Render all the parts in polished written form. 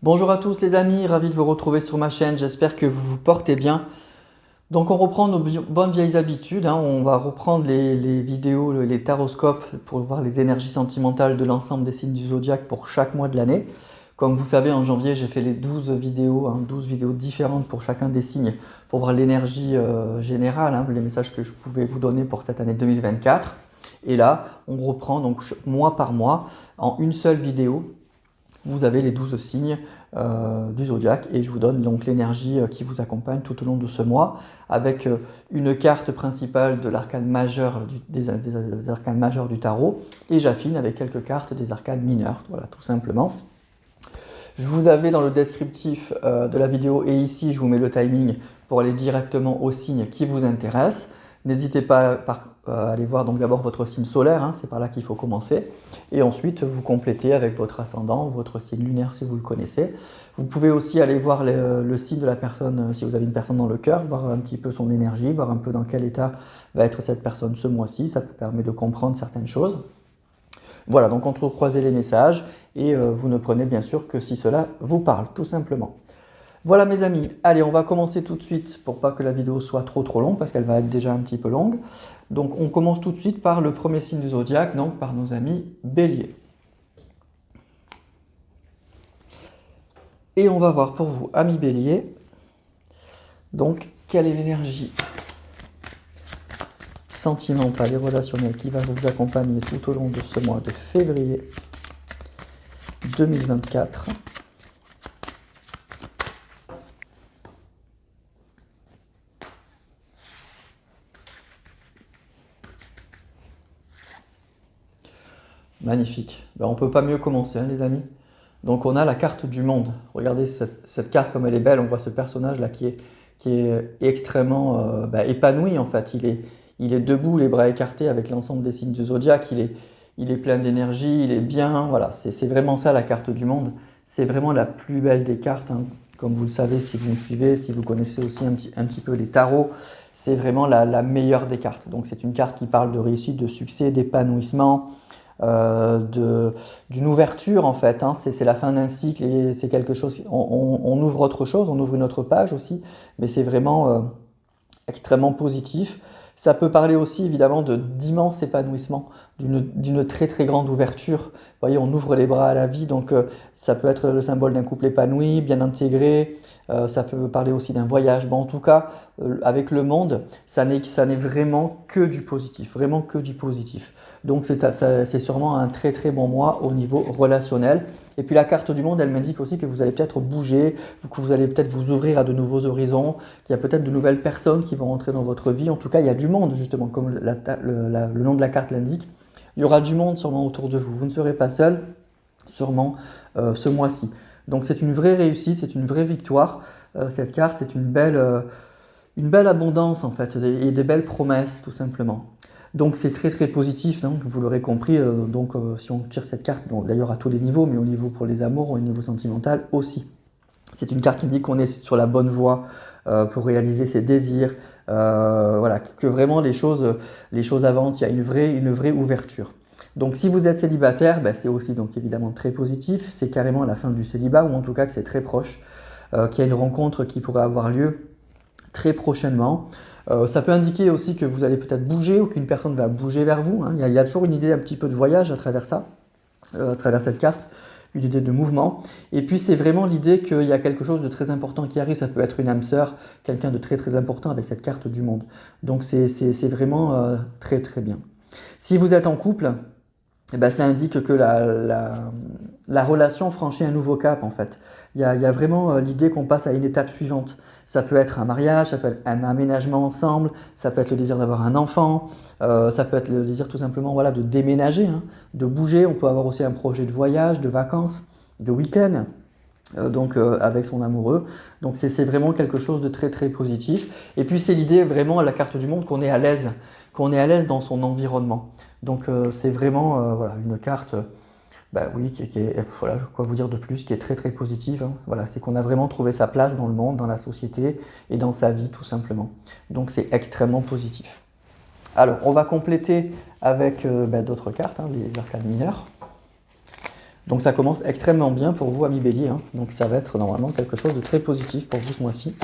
Bonjour à tous les amis, ravi de vous retrouver sur ma chaîne, j'espère que vous vous portez bien. Donc on reprend nos bonnes vieilles habitudes, on va reprendre les vidéos, les taroscopes pour voir les énergies sentimentales de l'ensemble des signes du zodiaque pour chaque mois de l'année. Comme vous savez, en janvier, j'ai fait les 12 vidéos, 12 vidéos différentes pour chacun des signes pour voir l'énergie générale, les messages que je pouvais vous donner pour cette année 2024. Et là, on reprend donc mois par mois en une seule vidéo. Vous avez les 12 signes du zodiaque et je vous donne donc l'énergie qui vous accompagne tout au long de ce mois avec une carte principale de l'arcane majeur des arcanes majeurs du tarot et j'affine avec quelques cartes des arcanes mineures, voilà tout simplement. Je vous avais dans le descriptif de la vidéo et ici je vous mets le timing pour aller directement aux signes qui vous intéressent. N'hésitez pas à aller voir donc d'abord votre signe solaire, c'est par là qu'il faut commencer. Et ensuite vous complétez avec votre ascendant, votre signe lunaire si vous le connaissez. Vous pouvez aussi aller voir le signe de la personne si vous avez une personne dans le cœur, voir un petit peu son énergie, voir un peu dans quel état va être cette personne ce mois-ci. Ça permet de comprendre certaines choses. Voilà, donc entrecroisez les messages et vous ne prenez bien sûr que si cela vous parle, tout simplement. Voilà mes amis, allez on va commencer tout de suite pour pas que la vidéo soit trop longue parce qu'elle va être déjà un petit peu longue. Donc on commence tout de suite par le premier signe du zodiaque, donc par nos amis Bélier. Et on va voir pour vous, amis Bélier, donc quelle est l'énergie sentimentale et relationnelle qui va vous accompagner tout au long de ce mois de février 2024. Magnifique. Ben, on ne peut pas mieux commencer, les amis. Donc on a la carte du monde. Regardez cette carte comme elle est belle. On voit ce personnage là qui est extrêmement épanoui en fait. Il est debout, les bras écartés avec l'ensemble des signes du zodiaque. Il est plein d'énergie, il est bien. Voilà, c'est vraiment ça la carte du monde. C'est vraiment la plus belle des cartes. Comme vous le savez si vous me suivez, si vous connaissez aussi un petit peu les tarots. C'est vraiment la meilleure des cartes. Donc c'est une carte qui parle de réussite, de succès, d'épanouissement. D'une ouverture en fait, c'est la fin d'un cycle et c'est quelque chose, on ouvre autre chose, on ouvre une autre page aussi, mais c'est vraiment extrêmement positif. Ça peut parler aussi évidemment d'immense épanouissement, d'une très très grande ouverture. Vous voyez, on ouvre les bras à la vie, donc ça peut être le symbole d'un couple épanoui, bien intégré. Ça peut parler aussi d'un voyage. Bon, en tout cas, avec le monde, ça n'est vraiment que du positif, vraiment que du positif. Donc c'est sûrement un très très bon mois au niveau relationnel. Et puis la carte du monde, elle m'indique aussi que vous allez peut-être bouger, que vous allez peut-être vous ouvrir à de nouveaux horizons, qu'il y a peut-être de nouvelles personnes qui vont rentrer dans votre vie. En tout cas, il y a du monde justement, comme le nom de la carte l'indique. Il y aura du monde sûrement autour de vous. Vous ne serez pas seul, sûrement ce mois-ci. Donc c'est une vraie réussite, c'est une vraie victoire. Cette carte, c'est une belle abondance en fait, et des belles promesses tout simplement. Donc c'est très très positif, vous l'aurez compris, si on tire cette carte, d'ailleurs à tous les niveaux, mais au niveau pour les amours, au niveau sentimental aussi. C'est une carte qui dit qu'on est sur la bonne voie pour réaliser ses désirs, voilà, que vraiment les choses avancent, il y a une vraie ouverture. Donc si vous êtes célibataire, c'est aussi donc évidemment très positif, c'est carrément la fin du célibat, ou en tout cas que c'est très proche, qu'il y a une rencontre qui pourrait avoir lieu très prochainement. Ça peut indiquer aussi que vous allez peut-être bouger ou qu'une personne va bouger vers vous. Il y a toujours une idée un petit peu de voyage à travers ça, à travers cette carte, une idée de mouvement. Et puis c'est vraiment l'idée qu'il y a quelque chose de très important qui arrive. Ça peut être une âme sœur, quelqu'un de très très important avec cette carte du monde. Donc c'est vraiment très très bien. Si vous êtes en couple, ça indique que la relation franchit un nouveau cap en fait. Il y a vraiment l'idée qu'on passe à une étape suivante. Ça peut être un mariage, ça peut être un aménagement ensemble, ça peut être le désir d'avoir un enfant, ça peut être le désir tout simplement voilà, de déménager, de bouger. On peut avoir aussi un projet de voyage, de vacances, de week-end, avec son amoureux. Donc c'est vraiment quelque chose de très très positif. Et puis c'est l'idée vraiment à la carte du monde qu'on est à l'aise dans son environnement. Donc c'est vraiment voilà, une carte oui, voilà, quoi vous dire de plus, qui est très très positive. Voilà, c'est qu'on a vraiment trouvé sa place dans le monde, dans la société et dans sa vie tout simplement. Donc c'est extrêmement positif. Alors on va compléter avec d'autres cartes, les arcanes mineures. Donc ça commence extrêmement bien pour vous, amis Bélier, hein. Donc ça va être normalement quelque chose de très positif pour vous ce mois-ci.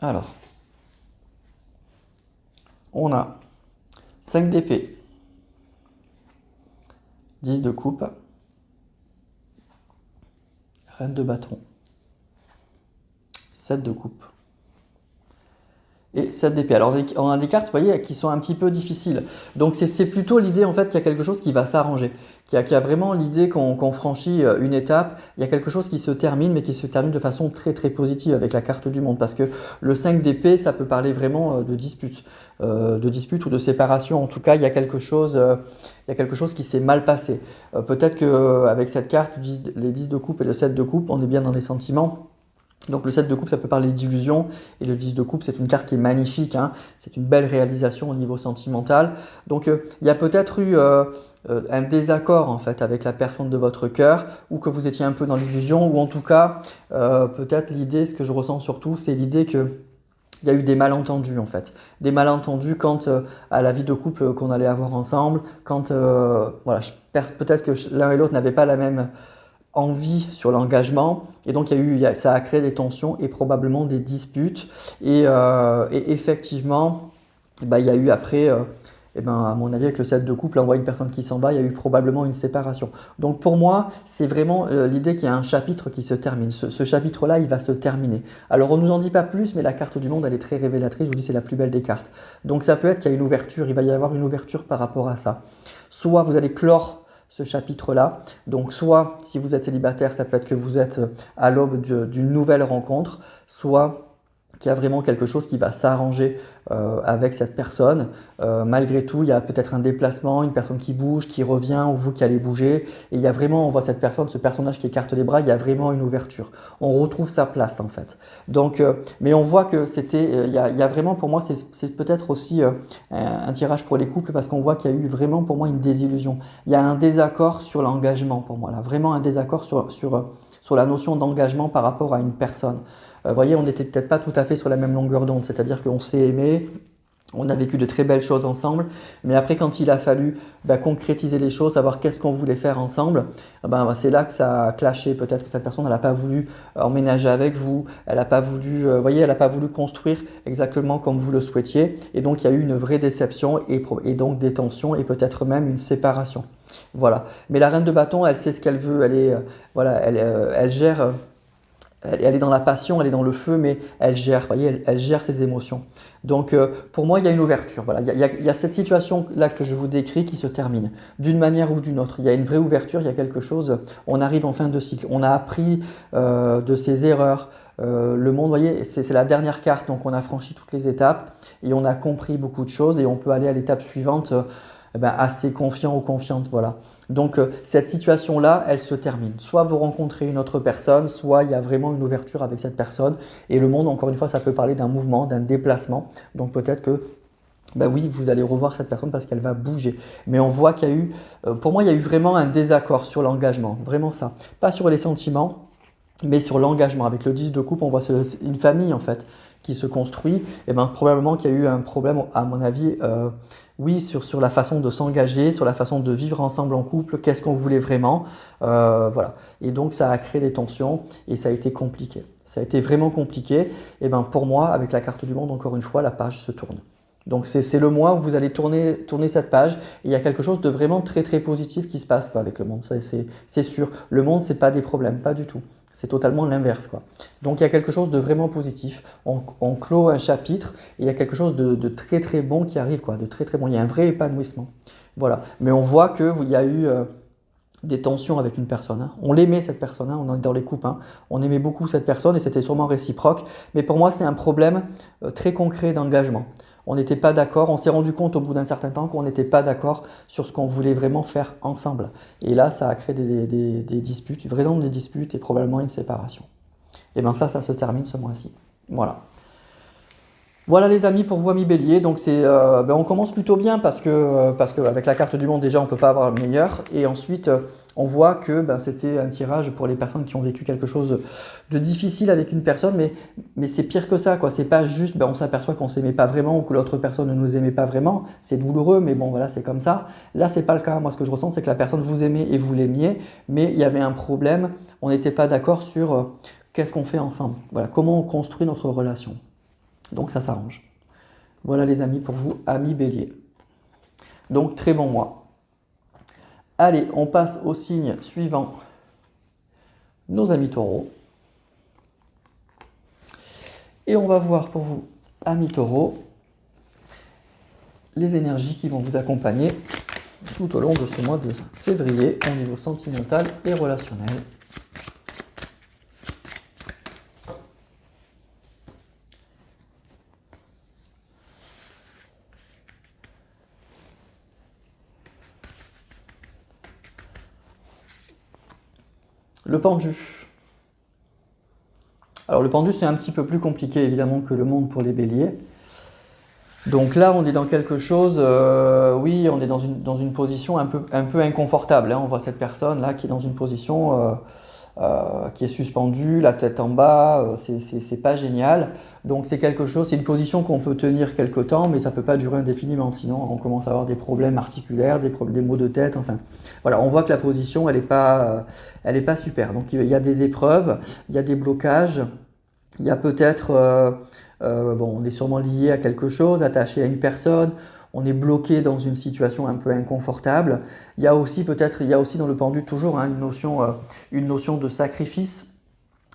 Alors, on a 5 d'épée, 10 de coupe, reine de bâton, 7 de coupe et 7 d'épée. Alors on a des cartes, vous voyez, qui sont un petit peu difficiles. Donc c'est plutôt l'idée en fait qu'il y a quelque chose qui va s'arranger, qu'il y a vraiment l'idée qu'on franchit une étape, il y a quelque chose qui se termine, mais qui se termine de façon très très positive avec la carte du monde. Parce que le 5 d'épée, ça peut parler vraiment de dispute ou de séparation. En tout cas, il y a quelque chose qui s'est mal passé. Peut-être qu'avec cette carte, les 10 de coupe et le 7 de coupe, on est bien dans les sentiments. Donc le 7 de coupe, ça peut parler d'illusion, et le 10 de coupe, c'est une carte qui est magnifique, hein. C'est une belle réalisation au niveau sentimental. Donc il y a peut-être eu un désaccord en fait avec la personne de votre cœur, ou que vous étiez un peu dans l'illusion, ou en tout cas, peut-être l'idée, ce que je ressens surtout, c'est l'idée que il y a eu des malentendus en fait. Des malentendus quant à la vie de couple qu'on allait avoir ensemble, quand voilà, peut-être que l'un et l'autre n'avaient pas la même envie sur l'engagement, et donc ça a créé des tensions et probablement des disputes, et effectivement il y a eu après à mon avis avec le 7 de couple, on voit une personne qui s'en va, il y a eu probablement une séparation. Donc pour moi c'est vraiment l'idée qu'il y a un chapitre qui se termine, ce chapitre là il va se terminer. Alors on ne nous en dit pas plus, mais la carte du monde elle est très révélatrice, je vous dis c'est la plus belle des cartes. Donc ça peut être qu'il y a une ouverture, il va y avoir une ouverture par rapport à ça. Soit vous allez clore ce chapitre-là. Donc soit si vous êtes célibataire, ça peut être que vous êtes à l'aube d'une nouvelle rencontre, soit qu'il y a vraiment quelque chose qui va s'arranger avec cette personne. Malgré tout, il y a peut-être un déplacement, une personne qui bouge, qui revient, ou vous qui allez bouger. Et il y a vraiment, on voit cette personne, ce personnage qui écarte les bras, il y a vraiment une ouverture. On retrouve sa place en fait. Donc, mais on voit que il y a vraiment pour moi, c'est peut-être aussi un tirage pour les couples, parce qu'on voit qu'il y a eu vraiment pour moi une désillusion. Il y a un désaccord sur l'engagement pour moi là, vraiment un désaccord sur la notion d'engagement par rapport à une personne. Vous voyez, on n'était peut-être pas tout à fait sur la même longueur d'onde, c'est-à-dire qu'on s'est aimé, on a vécu de très belles choses ensemble, mais après quand il a fallu concrétiser les choses, savoir qu'est-ce qu'on voulait faire ensemble, c'est là que ça a clashé. Peut-être que cette personne n'a pas voulu emménager avec vous, elle n'a pas voulu, elle n'a pas voulu construire exactement comme vous le souhaitiez, et donc il y a eu une vraie déception et donc des tensions et peut-être même une séparation. Voilà. Mais la reine de bâton, elle sait ce qu'elle veut, elle gère. Elle est dans la passion, elle est dans le feu, mais elle gère, vous voyez, elle gère ses émotions. Donc pour moi, il y a une ouverture. Voilà. Il y a cette situation-là que je vous décris qui se termine d'une manière ou d'une autre. Il y a une vraie ouverture, il y a quelque chose, on arrive en fin de cycle. On a appris de ses erreurs. Le monde, vous voyez, c'est la dernière carte, donc on a franchi toutes les étapes et on a compris beaucoup de choses, et on peut aller à l'étape suivante assez confiant ou confiante. Voilà. Donc cette situation-là, elle se termine. Soit vous rencontrez une autre personne, soit il y a vraiment une ouverture avec cette personne. Et le monde, encore une fois, ça peut parler d'un mouvement, d'un déplacement. Donc peut-être que oui, vous allez revoir cette personne parce qu'elle va bouger. Mais on voit qu'il y a eu, pour moi, il y a eu vraiment un désaccord sur l'engagement. Vraiment ça. Pas sur les sentiments, mais sur l'engagement. Avec le 10 de coupe, on voit une famille en fait qui se construit. Et probablement qu'il y a eu un problème, à mon avis, oui, sur la façon de s'engager, sur la façon de vivre ensemble en couple, qu'est-ce qu'on voulait vraiment. Voilà. Et donc ça a créé des tensions et ça a été compliqué. Ça a été vraiment compliqué. Et pour moi, avec la carte du monde, encore une fois, la page se tourne. Donc c'est le mois où vous allez tourner cette page, et il y a quelque chose de vraiment très très positif qui se passe avec le monde, c'est sûr. Le monde, c'est pas des problèmes, pas du tout. C'est totalement l'inverse, quoi. Donc il y a quelque chose de vraiment positif. On clôt un chapitre et il y a quelque chose de très très bon qui arrive, quoi, de très très bon. Il y a un vrai épanouissement. Voilà. Mais on voit qu'il y a eu des tensions avec une personne, hein. On l'aimait cette personne, hein. On est dans les coupes, hein. On aimait beaucoup cette personne et c'était sûrement réciproque. Mais pour moi, c'est un problème très concret d'engagement. On n'était pas d'accord, on s'est rendu compte au bout d'un certain temps qu'on n'était pas d'accord sur ce qu'on voulait vraiment faire ensemble. Et là, ça a créé des disputes, vraiment des disputes et probablement une séparation. Et ça se termine ce mois-ci. Voilà. Voilà les amis pour vous amis Bélier, donc on commence plutôt bien parce que avec la carte du monde déjà on ne peut pas avoir le meilleur et ensuite on voit que c'était un tirage pour les personnes qui ont vécu quelque chose de difficile avec une personne mais c'est pire que ça quoi, c'est pas juste on s'aperçoit qu'on s'aimait pas vraiment ou que l'autre personne ne nous aimait pas vraiment, c'est douloureux mais bon voilà c'est comme ça. Là c'est pas le cas, moi ce que je ressens c'est que la personne vous aimait et vous l'aimiez mais il y avait un problème, on n'était pas d'accord sur qu'est-ce qu'on fait ensemble, voilà, comment on construit notre relation. Donc ça s'arrange. Voilà les amis pour vous, amis Bélier. Donc très bon mois. Allez, on passe au signe suivant, nos amis Taureaux. Et on va voir pour vous, amis Taureaux, les énergies qui vont vous accompagner tout au long de ce mois de février au niveau sentimental et relationnel. Le pendu. Alors le pendu c'est un petit peu plus compliqué évidemment que le monde pour les béliers. Donc là on est dans quelque chose, oui on est dans une position un peu inconfortable. Hein. On voit cette personne là qui est dans une position qui est suspendue, la tête en bas, c'est pas génial. Donc c'est quelque chose, c'est une position qu'on peut tenir quelque temps mais ça peut pas durer indéfiniment. Sinon on commence à avoir des problèmes articulaires, des maux de tête, enfin. Voilà, on voit que la position elle est pas super. Donc il y a des épreuves, il y a des blocages. Il y a peut-être, on est sûrement lié à quelque chose, attaché à une personne, on est bloqué dans une situation un peu inconfortable. Il y a aussi dans le pendu toujours hein, une notion de sacrifice.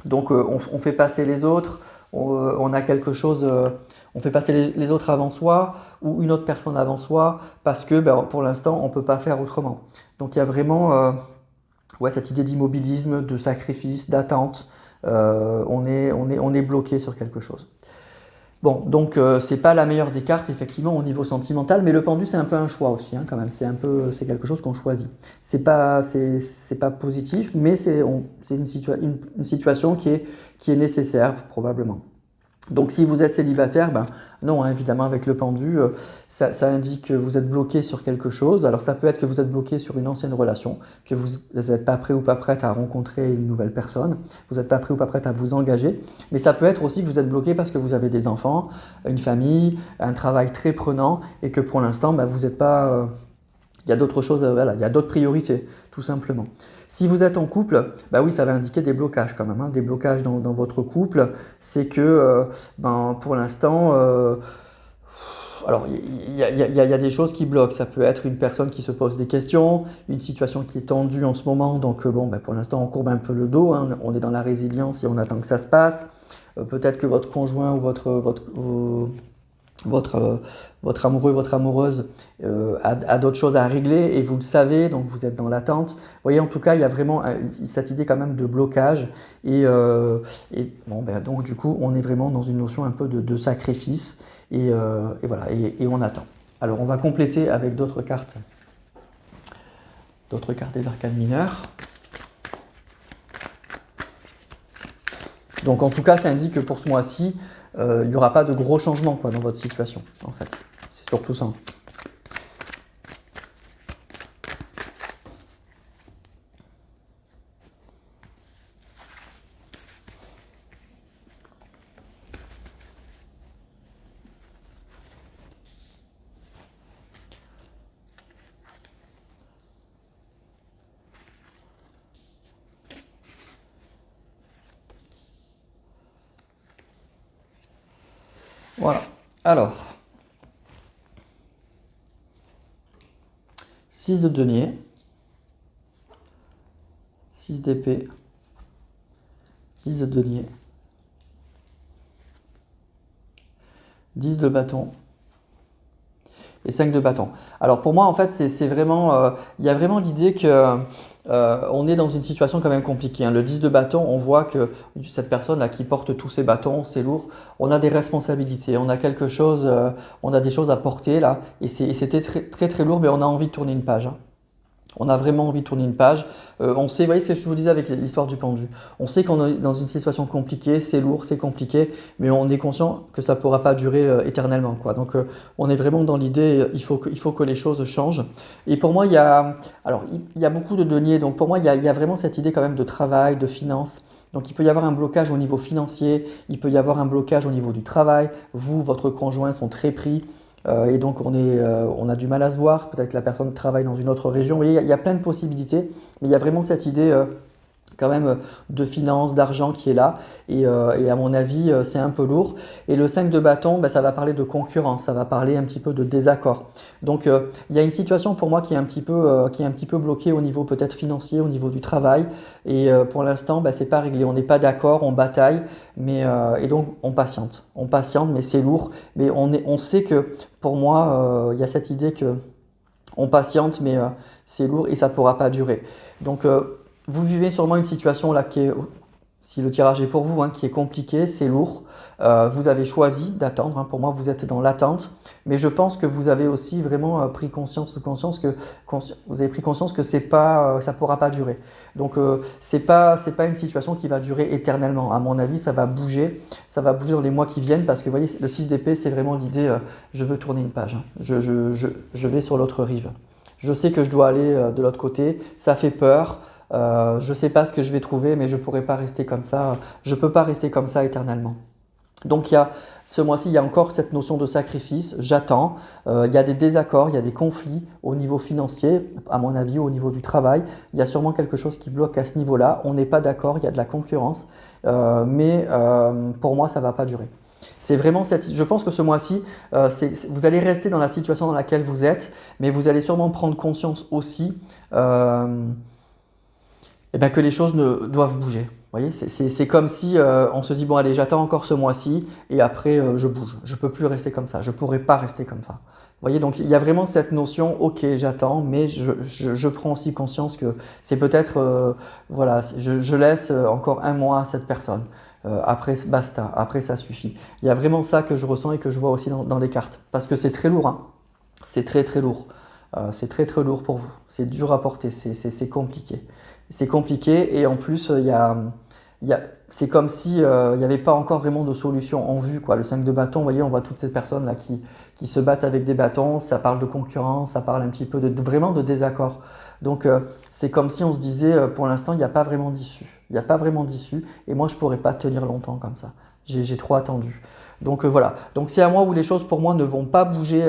Donc on fait passer les autres, on a quelque chose, on fait passer les autres avant soi ou une autre personne avant soi parce que pour l'instant on ne peut pas faire autrement. Donc il y a vraiment cette idée d'immobilisme, de sacrifice, d'attente. On est bloqué sur quelque chose. Bon, donc c'est pas la meilleure des cartes effectivement au niveau sentimental, mais le pendu c'est un peu un choix aussi hein, quand même. C'est quelque chose qu'on choisit. C'est pas positif, mais c'est une situation qui est nécessaire probablement. Donc si vous êtes célibataire, non, hein, évidemment avec le pendu, ça indique que vous êtes bloqué sur quelque chose. Alors ça peut être que vous êtes bloqué sur une ancienne relation, que vous n'êtes pas prêt ou pas prête à rencontrer une nouvelle personne, vous n'êtes pas prêt ou pas prête à vous engager, mais ça peut être aussi que vous êtes bloqué parce que vous avez des enfants, une famille, un travail très prenant et que pour l'instant vous n'êtes pas... il y a d'autres choses, voilà, il y a d'autres priorités, tout simplement. Si vous êtes en couple, oui, ça va indiquer des blocages quand même, hein, des blocages dans votre couple. C'est que, pour l'instant, alors il y a des choses qui bloquent. Ça peut être une personne qui se pose des questions, une situation qui est tendue en ce moment. Donc, pour l'instant, on courbe un peu le dos. Hein, on est dans la résilience et on attend que ça se passe. Peut-être que votre conjoint ou votre amoureux, votre amoureuse a d'autres choses à régler et vous le savez, donc vous êtes dans l'attente. Vous voyez, en tout cas, il y a vraiment cette idée quand même de blocage donc du coup, on est vraiment dans une notion un peu de sacrifice et voilà, et on attend. Alors, on va compléter avec d'autres cartes des arcanes mineurs. Donc, en tout cas, ça indique que pour ce mois-ci, il n'y aura pas de gros changements dans votre situation, en fait. C'est surtout ça. Voilà. Alors, 6 de denier, 6 d'épée, 10 de denier, 10 de bâton et 5 de bâton. Alors pour moi, en fait, c'est vraiment, il y a vraiment l'idée que on est dans une situation quand même compliquée. Hein. Le 10 de bâton, on voit que cette personne-là qui porte tous ses bâtons, c'est lourd. On a des responsabilités, on a quelque chose, on a des choses à porter là, et c'était très très très lourd, mais on a envie de tourner une page. Hein. On a vraiment envie de tourner une page. On sait, vous voyez ce que je vous disais avec l'histoire du pendu. On sait qu'on est dans une situation compliquée, c'est lourd, c'est compliqué, mais on est conscient que ça ne pourra pas durer éternellement, quoi. Donc on est vraiment dans l'idée, il faut que les choses changent. Et pour moi, il y a beaucoup de deniers. Donc pour moi, il y a vraiment cette idée quand même de travail, de finance. Donc il peut y avoir un blocage au niveau financier, il peut y avoir un blocage au niveau du travail. Vous, votre conjoint sont très pris. Et donc on a du mal à se voir, peut-être que la personne travaille dans une autre région. Vous voyez, il y a plein de possibilités, mais il y a vraiment cette idée quand même de finance, d'argent qui est là. Et à mon avis, c'est un peu lourd. Et le 5 de bâton, ben, ça va parler de concurrence, ça va parler un petit peu de désaccord. Donc il y a une situation pour moi qui est un petit peu bloquée au niveau peut-être financier, au niveau du travail. Et pour l'instant, ben, c'est pas réglé. On n'est pas d'accord, on bataille, et donc on patiente. On patiente, mais c'est lourd. Mais on sait que pour moi, il y a cette idée que on patiente, mais c'est lourd et ça ne pourra pas durer. Donc vous vivez sûrement une situation là qui est, si le tirage est pour vous, hein, qui est compliqué, c'est lourd. Vous avez choisi d'attendre. Hein, pour moi, vous êtes dans l'attente. Mais je pense que vous avez aussi vraiment pris conscience que c'est pas, ça ne pourra pas durer. Donc c'est pas une situation qui va durer éternellement. À mon avis, ça va bouger dans les mois qui viennent parce que vous voyez, le 6 d'épée, c'est vraiment l'idée, je veux tourner une page. Hein. Je vais sur l'autre rive. Je sais que je dois aller de l'autre côté. Ça fait peur. Je ne sais pas ce que je vais trouver, mais je ne pourrai pas rester comme ça. Je ne peux pas rester comme ça éternellement. Donc ce mois-ci, il y a encore cette notion de sacrifice. J'attends. Il y a des désaccords, il y a des conflits au niveau financier, à mon avis, au niveau du travail. Il y a sûrement quelque chose qui bloque à ce niveau-là. On n'est pas d'accord, il y a de la concurrence. Mais pour moi, ça ne va pas durer. C'est vraiment je pense que ce mois-ci, vous allez rester dans la situation dans laquelle vous êtes, mais vous allez sûrement prendre conscience aussi que les choses doivent bouger. Vous voyez, c'est comme si on se dit, bon allez, j'attends encore ce mois-ci et après je bouge. Je ne peux plus rester comme ça, je ne pourrai pas rester comme ça. Vous voyez, donc il y a vraiment cette notion, ok, j'attends, mais je prends aussi conscience que c'est peut-être, voilà, je laisse encore un mois à cette personne. Après, basta, après ça suffit. Il y a vraiment ça que je ressens et que je vois aussi dans les cartes. Parce que c'est très lourd, hein. C'est très très lourd. C'est très très lourd pour vous. C'est dur à porter, c'est compliqué. C'est compliqué et en plus, c'est comme si il n'y avait pas encore vraiment de solution en vue, quoi. Le 5 de bâton, vous voyez, on voit toutes ces personnes là qui se battent avec des bâtons, ça parle de concurrence, ça parle un petit peu vraiment de désaccord. Donc c'est comme si on se disait, pour l'instant, il n'y a pas vraiment d'issue. Il n'y a pas vraiment d'issue et moi, je ne pourrais pas tenir longtemps comme ça. J'ai trop attendu. Donc voilà, donc c'est à moi où les choses pour moi ne vont pas bouger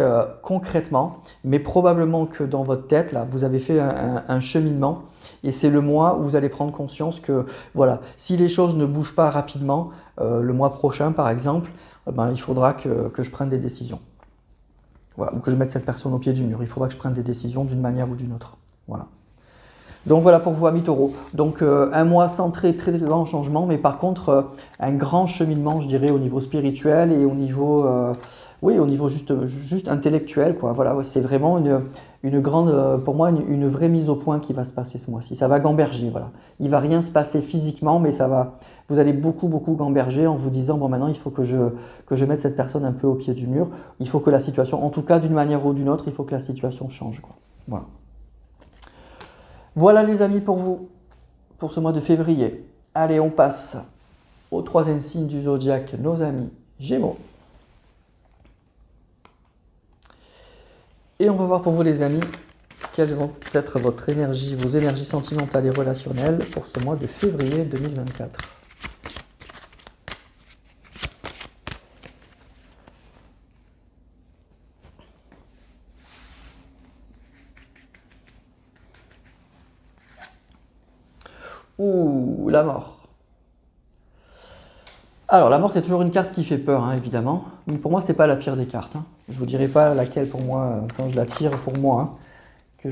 concrètement, mais probablement que dans votre tête, là, vous avez fait un cheminement et c'est le mois où vous allez prendre conscience que voilà, si les choses ne bougent pas rapidement, le mois prochain par exemple, il faudra que je prenne des décisions. Voilà, ou que je mette cette personne au pied du mur. Il faudra que je prenne des décisions d'une manière ou d'une autre. Voilà. Donc voilà pour vous, amis taureaux. Donc un mois sans très très grand changement, mais par contre un grand cheminement, je dirais, au niveau spirituel et au niveau, au niveau juste intellectuel, quoi. Voilà, c'est vraiment une grande, pour moi, une vraie mise au point qui va se passer ce mois-ci. Ça va gamberger, voilà. Il ne va rien se passer physiquement, mais vous allez beaucoup gamberger en vous disant, bon maintenant il faut que je mette cette personne un peu au pied du mur. Il faut que la situation, en tout cas d'une manière ou d'une autre, il faut que la situation change, quoi. Voilà. Voilà les amis pour vous, pour ce mois de février. Allez, on passe au troisième signe du zodiaque, nos amis Gémeaux. Et on va voir pour vous les amis, quelles vont être votre énergie, vos énergies sentimentales et relationnelles pour ce mois de février 2024. Ouh, la mort. Alors, la mort, c'est toujours une carte qui fait peur, hein, évidemment. Mais pour moi, c'est pas la pire des cartes. Hein. Je vous dirai pas laquelle pour moi, quand je la tire pour moi, hein,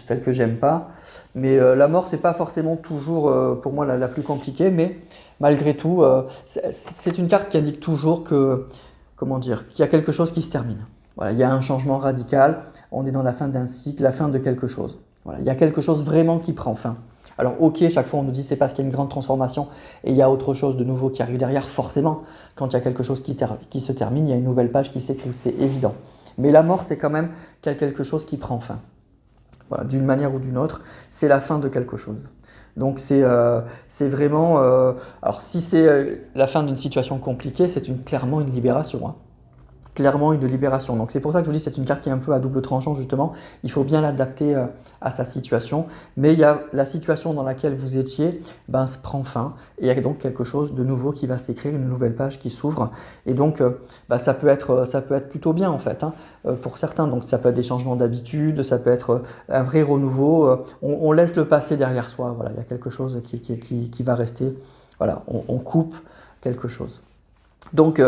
celle que j'aime pas. Mais la mort, c'est pas forcément toujours pour moi la plus compliquée. Mais malgré tout, c'est une carte qui indique toujours que, comment dire, qu'il y a quelque chose qui se termine. Voilà, il y a un changement radical. On est dans la fin d'un cycle, la fin de quelque chose. Voilà, il y a quelque chose vraiment qui prend fin. Alors ok, chaque fois on nous dit c'est parce qu'il y a une grande transformation et il y a autre chose de nouveau qui arrive derrière, forcément. Quand il y a quelque chose qui se termine, il y a une nouvelle page qui s'écrit, c'est évident. Mais la mort, c'est quand même qu'il y a quelque chose qui prend fin. voilà, d'une manière ou d'une autre, c'est la fin de quelque chose. Donc c'est vraiment... alors si c'est la fin d'une situation compliquée, c'est clairement une libération, hein. Clairement une libération. Donc c'est pour ça que je vous dis c'est une carte qui est un peu à double tranchant justement. Il faut bien l'adapter à sa situation. Mais il y a la situation dans laquelle vous étiez, ben, se prend fin. Et il y a donc quelque chose de nouveau qui va s'écrire, une nouvelle page qui s'ouvre. Et donc ben, ça peut être plutôt bien en fait, hein, pour certains. Donc ça peut être des changements d'habitude, ça peut être un vrai renouveau. On laisse le passé derrière soi. Voilà, il y a quelque chose qui va rester. Voilà, on coupe quelque chose. Donc,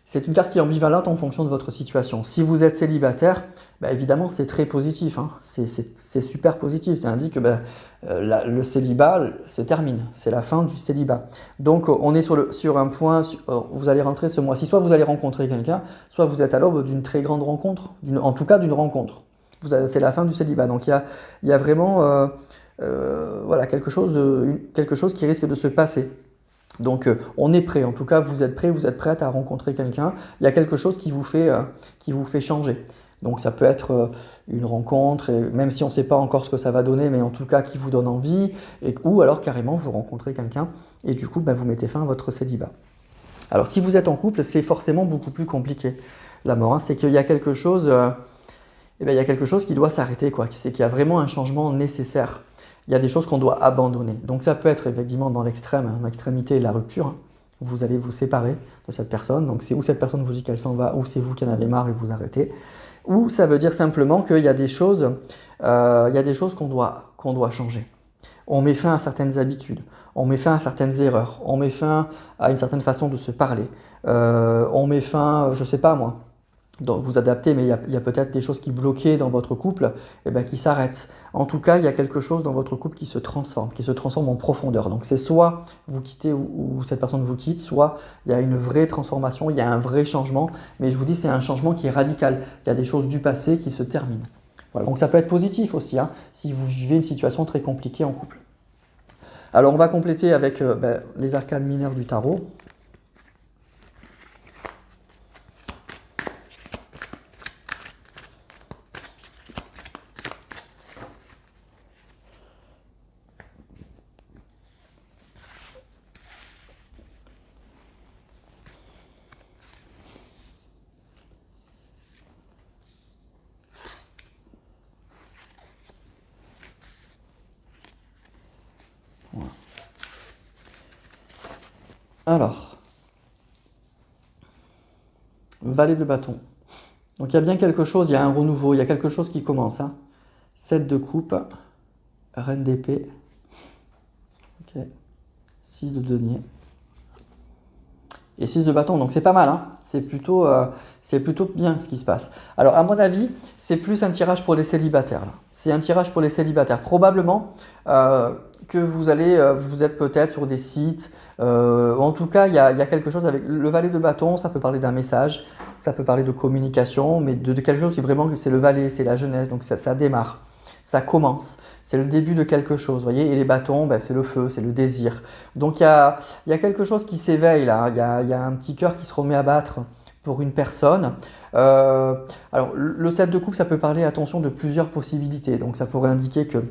c'est une carte qui est ambivalente en fonction de votre situation. Si vous êtes célibataire, bah, évidemment, c'est très positif, hein. C'est super positif. Ça indique que bah, le célibat se termine. C'est la fin du célibat. Donc, on est sur un point, vous allez rentrer ce mois-ci. Soit vous allez rencontrer quelqu'un, soit vous êtes à l'aube d'une très grande rencontre, en tout cas d'une rencontre. C'est la fin du célibat. Donc, il y a vraiment voilà, quelque chose qui risque de se passer. Donc on est prêt, en tout cas vous êtes prête à rencontrer quelqu'un, il y a quelque chose qui vous fait changer. Donc ça peut être une rencontre, et même si on ne sait pas encore ce que ça va donner, mais en tout cas qui vous donne envie, ou alors carrément vous rencontrez quelqu'un et du coup vous mettez fin à votre célibat. Alors si vous êtes en couple, c'est forcément beaucoup plus compliqué. La mort, hein, c'est qu'il y a quelque chose, il y a quelque chose qui doit s'arrêter, quoi. C'est qu'il y a vraiment un changement nécessaire. Il y a des choses qu'on doit abandonner. Donc ça peut être effectivement dans l'extrême, hein, l'extrémité, la rupture, hein. Vous allez vous séparer de cette personne. Donc c'est ou cette personne vous dit qu'elle s'en va, ou c'est vous qui en avez marre et vous arrêtez. Ou ça veut dire simplement qu'il y a des choses, qu'on doit changer. On met fin à certaines habitudes, on met fin à certaines erreurs, on met fin à une certaine façon de se parler. On met fin, je ne sais pas moi, donc vous adaptez, mais il y a peut-être des choses qui bloquaient dans votre couple, qui s'arrêtent. En tout cas, il y a quelque chose dans votre couple qui se transforme en profondeur. Donc c'est soit vous quittez ou cette personne vous quitte, soit il y a une vraie transformation, il y a un vrai changement. Mais je vous dis, c'est un changement qui est radical. Il y a des choses du passé qui se terminent. Voilà, donc ça peut être positif aussi, hein, si vous vivez une situation très compliquée en couple. Alors on va compléter avec les arcanes mineures du tarot. Alors, valet de bâton. Donc il y a bien quelque chose, il y a un renouveau, il y a quelque chose qui commence, hein. 7 de coupe, reine d'épée, okay. 6 de denier et 6 de bâton. Donc c'est pas mal, hein. C'est plutôt bien ce qui se passe. Alors à mon avis, c'est plus un tirage pour les célibataires, là. C'est un tirage pour les célibataires. Probablement que vous êtes peut-être sur des sites. En tout cas, il y a quelque chose avec le valet de bâton. Ça peut parler d'un message, ça peut parler de communication, mais de quelque chose, c'est vraiment que c'est le valet, c'est la jeunesse. Donc ça démarre, ça commence. C'est le début de quelque chose, voyez. Et les bâtons, c'est le feu, c'est le désir. Donc il y a quelque chose qui s'éveille là. Il y a un petit cœur qui se remet à battre pour une personne. Alors le 7 de coupe, ça peut parler, attention, de plusieurs possibilités. Donc ça pourrait indiquer que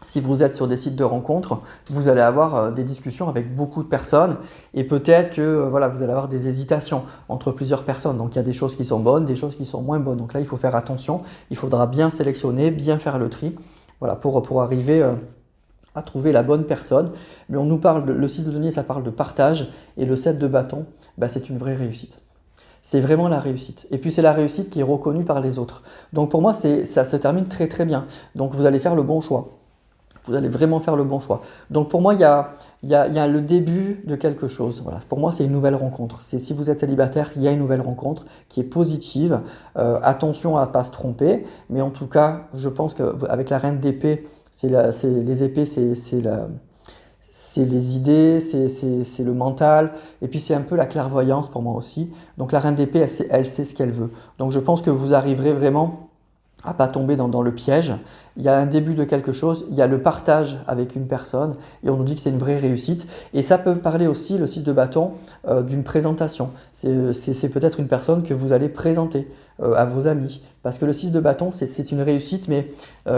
si vous êtes sur des sites de rencontres, vous allez avoir des discussions avec beaucoup de personnes et peut-être que vous allez avoir des hésitations entre plusieurs personnes. Donc il y a des choses qui sont bonnes, des choses qui sont moins bonnes. Donc là, il faut faire attention. Il faudra bien sélectionner, bien faire le tri, pour arriver à trouver la bonne personne. Mais on nous parle, le 6 de denier, ça parle de partage, et le 7 de bâton, c'est une vraie réussite. C'est vraiment la réussite. Et puis c'est la réussite qui est reconnue par les autres. Donc pour moi, ça se termine très très bien. Donc vous allez faire le bon choix. Vous allez vraiment faire le bon choix. Donc pour moi, il y a le début de quelque chose. Voilà. Pour moi, c'est une nouvelle rencontre. Si vous êtes célibataire, il y a une nouvelle rencontre qui est positive. Attention à ne pas se tromper. Mais en tout cas, je pense qu'avec la reine d'épée, les épées, c'est les idées, c'est le mental, et puis c'est un peu la clairvoyance pour moi aussi. Donc la reine d'épée, elle sait ce qu'elle veut. Donc je pense que vous arriverez vraiment à pas tomber dans le piège. Il y a un début de quelque chose, il y a le partage avec une personne et on nous dit que c'est une vraie réussite. Et ça peut parler aussi, le 6 de bâton, d'une présentation. C'est peut-être une personne que vous allez présenter à vos amis. Parce que le 6 de bâton, c'est une réussite, mais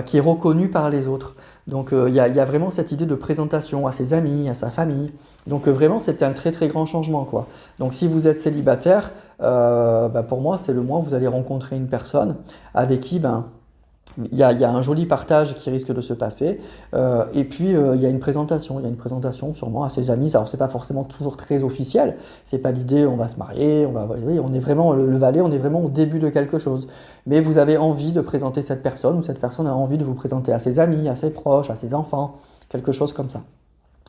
qui est reconnue par les autres. Donc il y a vraiment cette idée de présentation à ses amis, à sa famille. Donc vraiment, c'est un très très grand changement, quoi. Donc si vous êtes célibataire, pour moi, c'est le mois où vous allez rencontrer une personne avec qui il y a un joli partage qui risque de se passer. Et puis, il y a une présentation. Il y a une présentation sûrement à ses amis. Alors, c'est pas forcément toujours très officiel. C'est pas l'idée, on va se marier, oui, on est vraiment, le valet, on est vraiment au début de quelque chose. Mais vous avez envie de présenter cette personne ou cette personne a envie de vous présenter à ses amis, à ses proches, à ses enfants, quelque chose comme ça.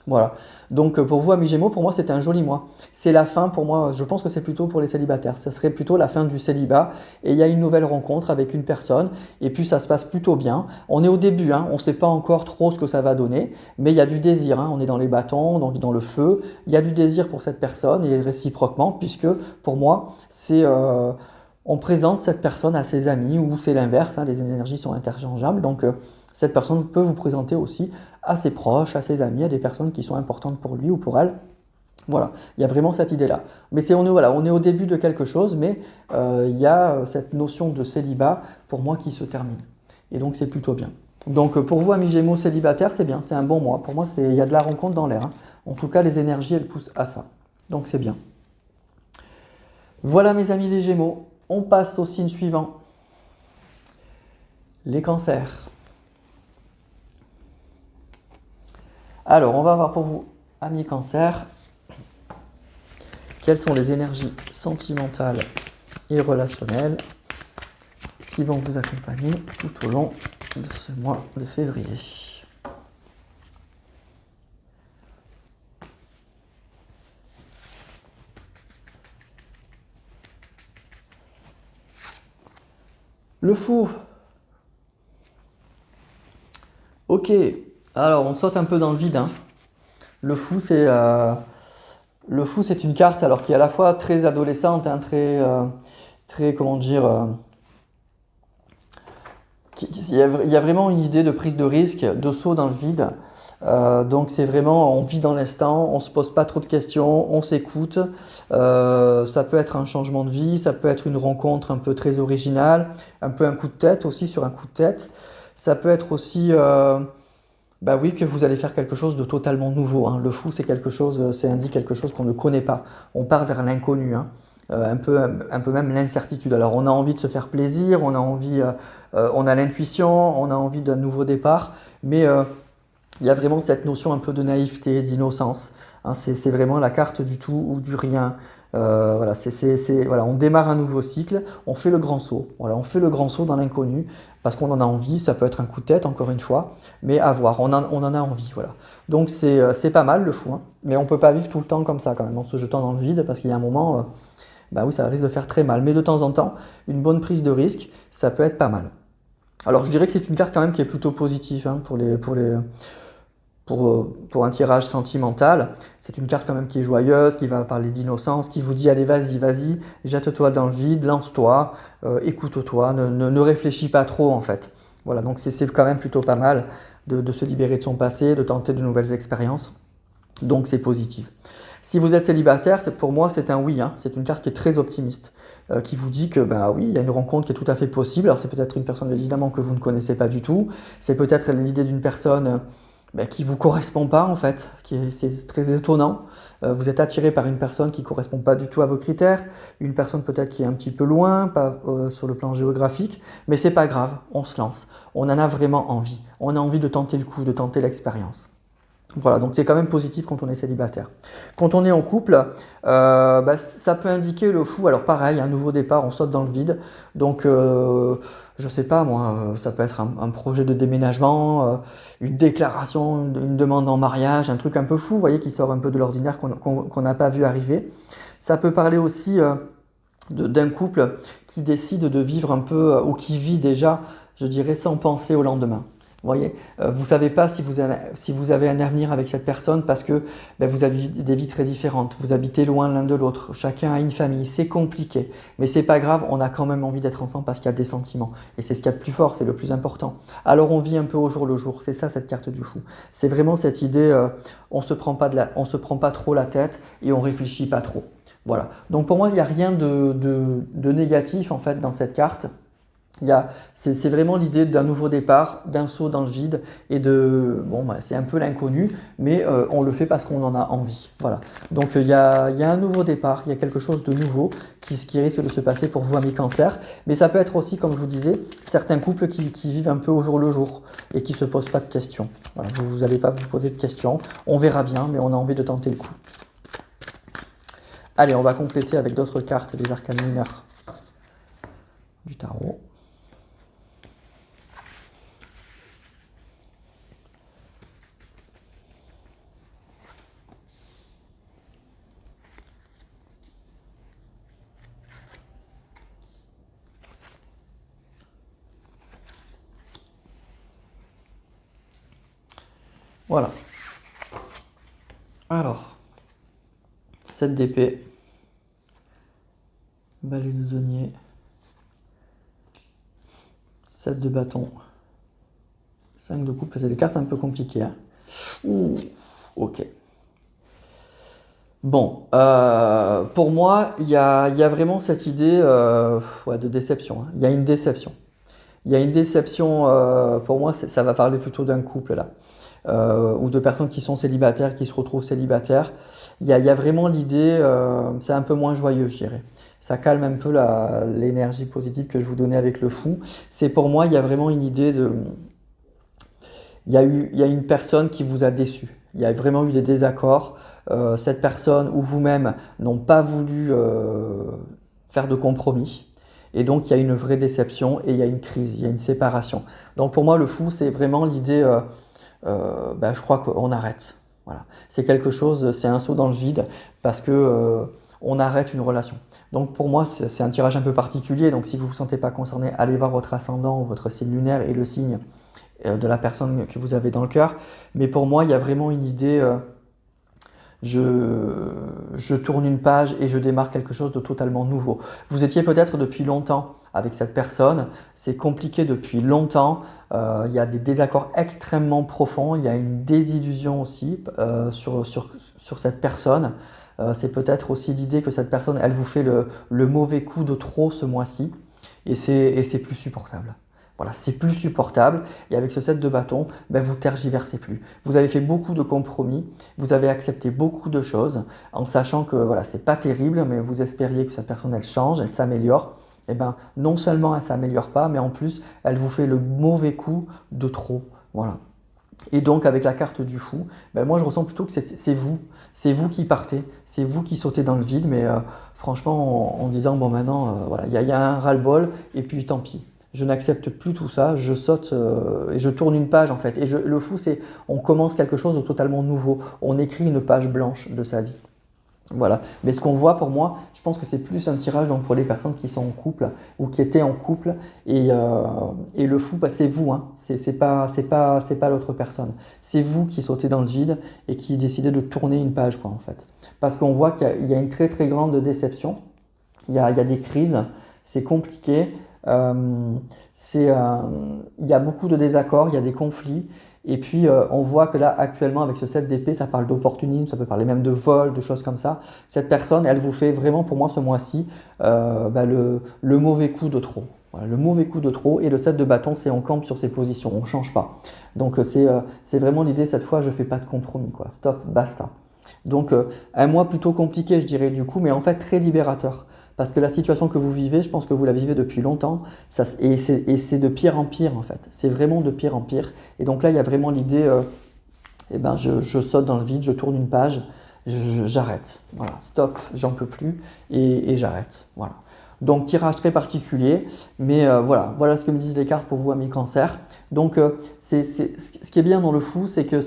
Voilà. Donc pour vous, amis Gémeaux, pour moi, c'était un joli mois. C'est la fin, pour moi, je pense que c'est plutôt pour les célibataires. Ce serait plutôt la fin du célibat et il y a une nouvelle rencontre avec une personne et puis ça se passe plutôt bien. On est au début, hein, on ne sait pas encore trop ce que ça va donner, mais il y a du désir, hein, on est dans les bâtons, dans le feu. Il y a du désir pour cette personne et réciproquement, puisque pour moi, on présente cette personne à ses amis ou c'est l'inverse, hein, les énergies sont interchangeables. Donc cette personne peut vous présenter aussi à ses proches, à ses amis, à des personnes qui sont importantes pour lui ou pour elle. Voilà, il y a vraiment cette idée-là. Mais on est au début de quelque chose, mais il y a cette notion de célibat, pour moi, qui se termine. Et donc, c'est plutôt bien. Donc, pour vous, amis Gémeaux célibataires, c'est bien, c'est un bon mois. Pour moi, il y a de la rencontre dans l'air, hein. En tout cas, les énergies, elles poussent à ça. Donc, c'est bien. Voilà, mes amis les Gémeaux. On passe au signe suivant. Les cancers. Alors, on va voir pour vous, amis Cancer, quelles sont les énergies sentimentales et relationnelles qui vont vous accompagner tout au long de ce mois de février. Le fou. Ok. Alors, on saute un peu dans le vide, hein. Le fou, c'est une carte alors qui est à la fois très adolescente, hein, très comment dire, il y a vraiment une idée de prise de risque, de saut dans le vide. Donc c'est vraiment, on vit dans l'instant, on se pose pas trop de questions, on s'écoute. Ça peut être un changement de vie, ça peut être une rencontre un peu très originale, un peu un coup de tête aussi sur un coup de tête. Ça peut être aussi oui, que vous allez faire quelque chose de totalement nouveau, hein. Le fou, c'est quelque chose, c'est indique quelque chose qu'on ne connaît pas. On part vers l'inconnu, hein. Un peu même l'incertitude. Alors, on a envie de se faire plaisir, on a envie, on a l'intuition, on a envie d'un nouveau départ, mais il y a vraiment cette notion un peu de naïveté, d'innocence, hein. C'est vraiment la carte du tout ou du rien. Voilà, voilà, on démarre un nouveau cycle, on fait le grand saut. Voilà, on fait le grand saut dans l'inconnu parce qu'on en a envie. Ça peut être un coup de tête, encore une fois, mais à voir. On en a envie. Voilà. Donc c'est pas mal le fou, hein, mais on peut pas vivre tout le temps comme ça quand même en se jetant dans le vide parce qu'il y a un moment, oui, ça risque de faire très mal. Mais de temps en temps, une bonne prise de risque, ça peut être pas mal. Alors je dirais que c'est une carte quand même qui est plutôt positive, hein, pour un tirage sentimental. C'est une carte quand même qui est joyeuse, qui va parler d'innocence, qui vous dit allez vas-y, jette-toi dans le vide, lance-toi, écoute-toi, ne réfléchis pas trop en fait. Voilà, donc c'est quand même plutôt pas mal de se libérer de son passé, de tenter de nouvelles expériences. Donc c'est positif. Si vous êtes célibataire, pour moi c'est un oui, hein. C'est une carte qui est très optimiste, qui vous dit que oui, il y a une rencontre qui est tout à fait possible. Alors c'est peut-être une personne évidemment que vous ne connaissez pas du tout, c'est peut-être l'idée d'une personne qui ne vous correspond pas en fait, c'est très étonnant. Vous êtes attiré par une personne qui ne correspond pas du tout à vos critères, une personne peut-être qui est un petit peu loin, pas sur le plan géographique, mais c'est pas grave, on se lance. On en a vraiment envie. On a envie de tenter le coup, de tenter l'expérience. Voilà, donc c'est quand même positif quand on est célibataire. Quand on est en couple, ça peut indiquer le fou. Alors pareil, un nouveau départ, on saute dans le vide. Donc je sais pas moi, ça peut être un projet de déménagement, une déclaration, une demande en mariage, un truc un peu fou, vous voyez, qui sort un peu de l'ordinaire qu'on n'a pas vu arriver. Ça peut parler aussi d'un couple qui décide de vivre un peu, ou qui vit déjà, je dirais, sans penser au lendemain. Vous voyez, vous ne savez pas si vous avez un avenir avec cette personne parce que ben, vous avez des vies très différentes, vous habitez loin l'un de l'autre, chacun a une famille, c'est compliqué. Mais c'est pas grave, on a quand même envie d'être ensemble parce qu'il y a des sentiments. Et c'est ce qu'il y a de plus fort, c'est le plus important. Alors on vit un peu au jour le jour, c'est ça cette carte du fou. C'est vraiment cette idée, on se prend pas trop la tête et on réfléchit pas trop. Voilà. Donc pour moi, il n'y a rien de négatif en fait dans cette carte. C'est vraiment l'idée d'un nouveau départ, d'un saut dans le vide et bon, bah, c'est un peu l'inconnu, mais on le fait parce qu'on en a envie. Voilà. Donc il y a un nouveau départ, il y a quelque chose de nouveau qui risque de se passer pour vous, amis Cancer. Mais ça peut être aussi, comme je vous disais, certains couples qui vivent un peu au jour le jour et qui ne se posent pas de questions. Voilà, vous n'allez pas vous poser de questions, on verra bien, mais on a envie de tenter le coup. Allez, on va compléter avec d'autres cartes des arcanes mineurs du tarot. Voilà. Alors, 7 d'épée, balai de denier, 7 de bâton, 5 de coupe, c'est des cartes un peu compliquées. Hein. Ouh, ok. Bon, pour moi, il y a vraiment cette idée ouais, de déception. Hein. Il y a une déception. Il y a une déception, pour moi, ça va parler plutôt d'un couple là. Ou de personnes qui sont célibataires, qui se retrouvent célibataires. Il y a vraiment l'idée, c'est un peu moins joyeux, je dirais. Ça calme un peu l'énergie positive que je vous donnais avec le fou. C'est pour moi, il y a vraiment une idée de... il y a une personne qui vous a déçu. Il y a vraiment eu des désaccords. Cette personne ou vous-même n'ont pas voulu faire de compromis. Et donc, il y a une vraie déception et il y a une crise, il y a une séparation. Donc, pour moi, le fou, c'est vraiment l'idée... je crois qu'on arrête. Voilà. C'est quelque chose, c'est un saut dans le vide parce que on arrête une relation. Donc pour moi, c'est un tirage un peu particulier. Donc si vous ne vous sentez pas concerné, allez voir votre ascendant, votre signe lunaire et le signe de la personne que vous avez dans le cœur. Mais pour moi, il y a vraiment une idée. Je tourne une page et je démarre quelque chose de totalement nouveau. Vous étiez peut-être depuis longtemps avec cette personne, c'est compliqué depuis longtemps, il y a des désaccords extrêmement profonds, il y a une désillusion aussi sur cette personne. C'est peut-être aussi l'idée que cette personne, elle vous fait le mauvais coup de trop ce mois-ci et c'est plus supportable. Voilà, c'est plus supportable et avec ce set de bâtons, vous tergiversez plus. Vous avez fait beaucoup de compromis, vous avez accepté beaucoup de choses en sachant que voilà, c'est pas terrible, mais vous espériez que cette personne elle change, elle s'améliore. Et non seulement elle s'améliore pas, mais en plus elle vous fait le mauvais coup de trop. Voilà. Et donc avec la carte du fou, moi je ressens plutôt que c'est vous qui partez, c'est vous qui sautez dans le vide, mais franchement en disant bon maintenant voilà, il y a un ras-le-bol et puis tant pis. Je n'accepte plus tout ça, je saute et je tourne une page en fait. Et le fou, c'est on commence quelque chose de totalement nouveau. On écrit une page blanche de sa vie. Voilà. Mais ce qu'on voit pour moi, je pense que c'est plus un tirage donc, pour les personnes qui sont en couple ou qui étaient en couple. Et le fou, c'est vous. Hein. C'est pas l'autre personne. C'est vous qui sautez dans le vide et qui décidez de tourner une page quoi, en fait. Parce qu'on voit qu'il y a une très très grande déception. Il y a des crises. C'est compliqué. Il y a beaucoup de désaccords, il y a des conflits. Et puis, on voit que là, actuellement, avec ce set d'épée, ça parle d'opportunisme, ça peut parler même de vol, de choses comme ça. Cette personne, elle vous fait vraiment, pour moi, ce mois-ci, le mauvais coup de trop. Voilà, le mauvais coup de trop. Et le set de bâton, c'est on campe sur ses positions, on ne change pas. Donc, c'est vraiment l'idée, cette fois, je ne fais pas de compromis. Quoi. Stop, basta. Donc, un mois plutôt compliqué, je dirais, du coup, mais en fait, très libérateur. Parce que la situation que vous vivez, je pense que vous la vivez depuis longtemps, et c'est de pire en pire en fait. C'est vraiment de pire en pire. Et donc là, il y a vraiment l'idée, je saute dans le vide, je tourne une page, j'arrête. Voilà, stop, j'en peux plus et j'arrête. Voilà. Donc tirage très particulier, mais voilà ce que me disent les cartes pour vous, amis Cancer. Donc ce qui est bien dans le fou, c'est que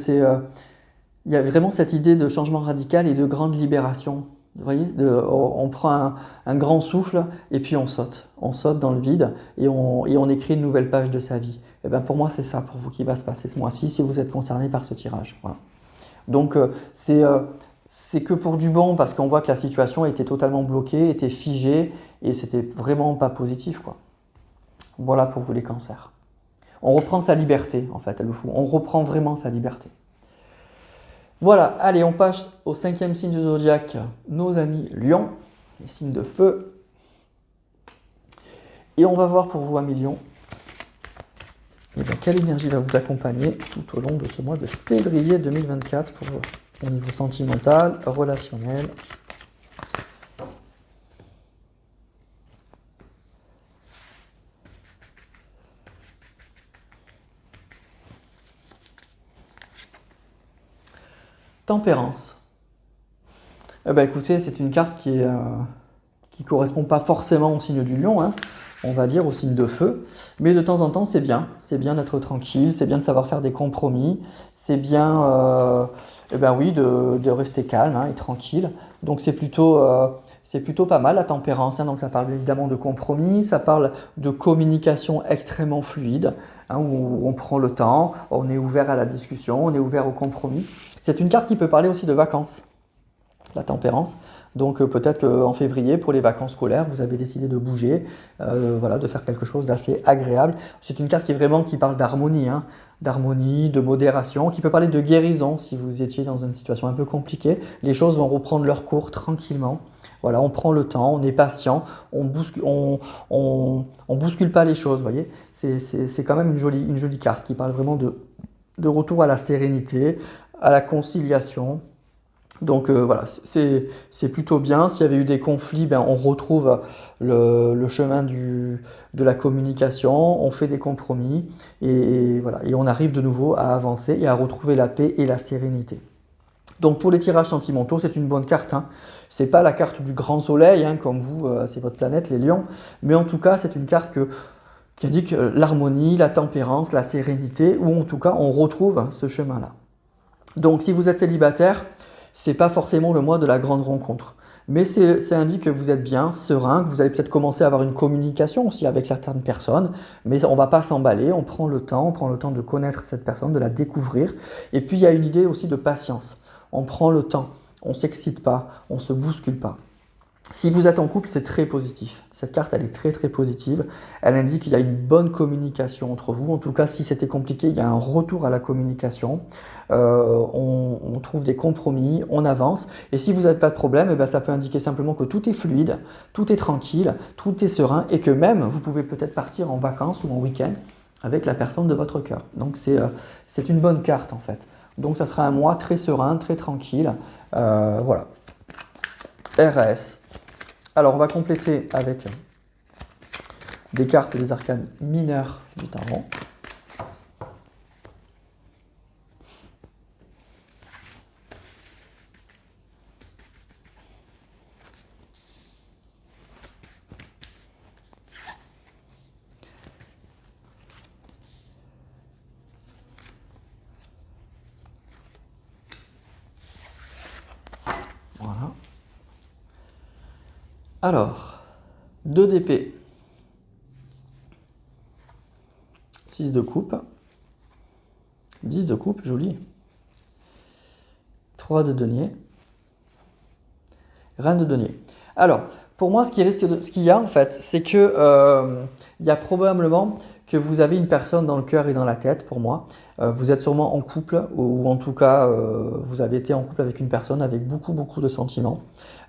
il y a vraiment cette idée de changement radical et de grande libération. Vous voyez, on prend un grand souffle et puis on saute. On saute dans le vide et on écrit une nouvelle page de sa vie. Et bien pour moi, c'est ça pour vous qui va se passer ce mois-ci si vous êtes concerné par ce tirage. Voilà. Donc c'est que pour du bon parce qu'on voit que la situation était totalement bloquée, était figée et c'était vraiment pas positif, quoi. Voilà pour vous les cancers. On reprend sa liberté en fait, le fou. On reprend vraiment sa liberté. Voilà, allez, on passe au 5e signe du zodiaque, nos amis Lion, les signes de feu. Et on va voir pour vous, amis Lion, eh bien, quelle énergie va vous accompagner tout au long de ce mois de février 2024 pour vous, au niveau sentimental, relationnel. Tempérance. Eh ben, écoutez, c'est une carte qui correspond pas forcément au signe du lion, hein, on va dire au signe de feu, mais de temps en temps c'est bien d'être tranquille, c'est bien de savoir faire des compromis, c'est bien eh ben oui, de rester calme, hein, et tranquille. Donc c'est plutôt pas mal la tempérance, hein. Donc ça parle évidemment de compromis, ça parle de communication extrêmement fluide, hein, où on prend le temps, on est ouvert à la discussion, on est ouvert au compromis. C'est une carte qui peut parler aussi de vacances, la tempérance. Donc peut-être qu'en février, pour les vacances scolaires, vous avez décidé de bouger, voilà, de faire quelque chose d'assez agréable. C'est une carte qui parle d'harmonie, hein, d'harmonie, de modération, qui peut parler de guérison si vous étiez dans une situation un peu compliquée. Les choses vont reprendre leur cours tranquillement. Voilà, on prend le temps, on est patient, on bouscule pas les choses, vous voyez. C'est quand même une jolie carte qui parle vraiment de retour à la sérénité, à la conciliation. Donc voilà, c'est plutôt bien. S'il y avait eu des conflits, ben, on retrouve le chemin de la communication, on fait des compromis et voilà, et on arrive de nouveau à avancer et à retrouver la paix et la sérénité. Donc pour les tirages sentimentaux, c'est une bonne carte, hein. C'est pas la carte du grand soleil, hein, comme vous, c'est votre planète, les lions, mais en tout cas, c'est une carte qui indique l'harmonie, la tempérance, la sérénité, ou en tout cas, on retrouve ce chemin-là. Donc si vous êtes célibataire, c'est pas forcément le mois de la grande rencontre. Mais ça indique que vous êtes bien, serein, que vous allez peut-être commencer à avoir une communication aussi avec certaines personnes, mais on ne va pas s'emballer, on prend le temps de connaître cette personne, de la découvrir. Et puis il y a une idée aussi de patience. On prend le temps, on ne s'excite pas, on ne se bouscule pas. Si vous êtes en couple, c'est très positif. Cette carte, elle est très très positive. Elle indique qu'il y a une bonne communication entre vous. En tout cas, si c'était compliqué, il y a un retour à la communication. On trouve des compromis, on avance. Et si vous n'avez pas de problème, eh bien, ça peut indiquer simplement que tout est fluide, tout est tranquille, tout est serein et que même vous pouvez peut-être partir en vacances ou en week-end avec la personne de votre cœur. Donc c'est une bonne carte en fait. Donc ça sera un mois très serein, très tranquille. Voilà. RS. Alors, on va compléter avec des cartes des arcanes mineurs du tarot. Voilà. Alors, 2 d'épée, 6 de coupe, 10 de coupe, joli, 3 de denier, reine de denier. Alors, pour moi, ce qu'il y a en fait, c'est que il y a probablement que vous avez une personne dans le cœur et dans la tête, pour moi. Vous êtes sûrement en couple, ou en tout cas, vous avez été en couple avec une personne avec beaucoup de sentiments.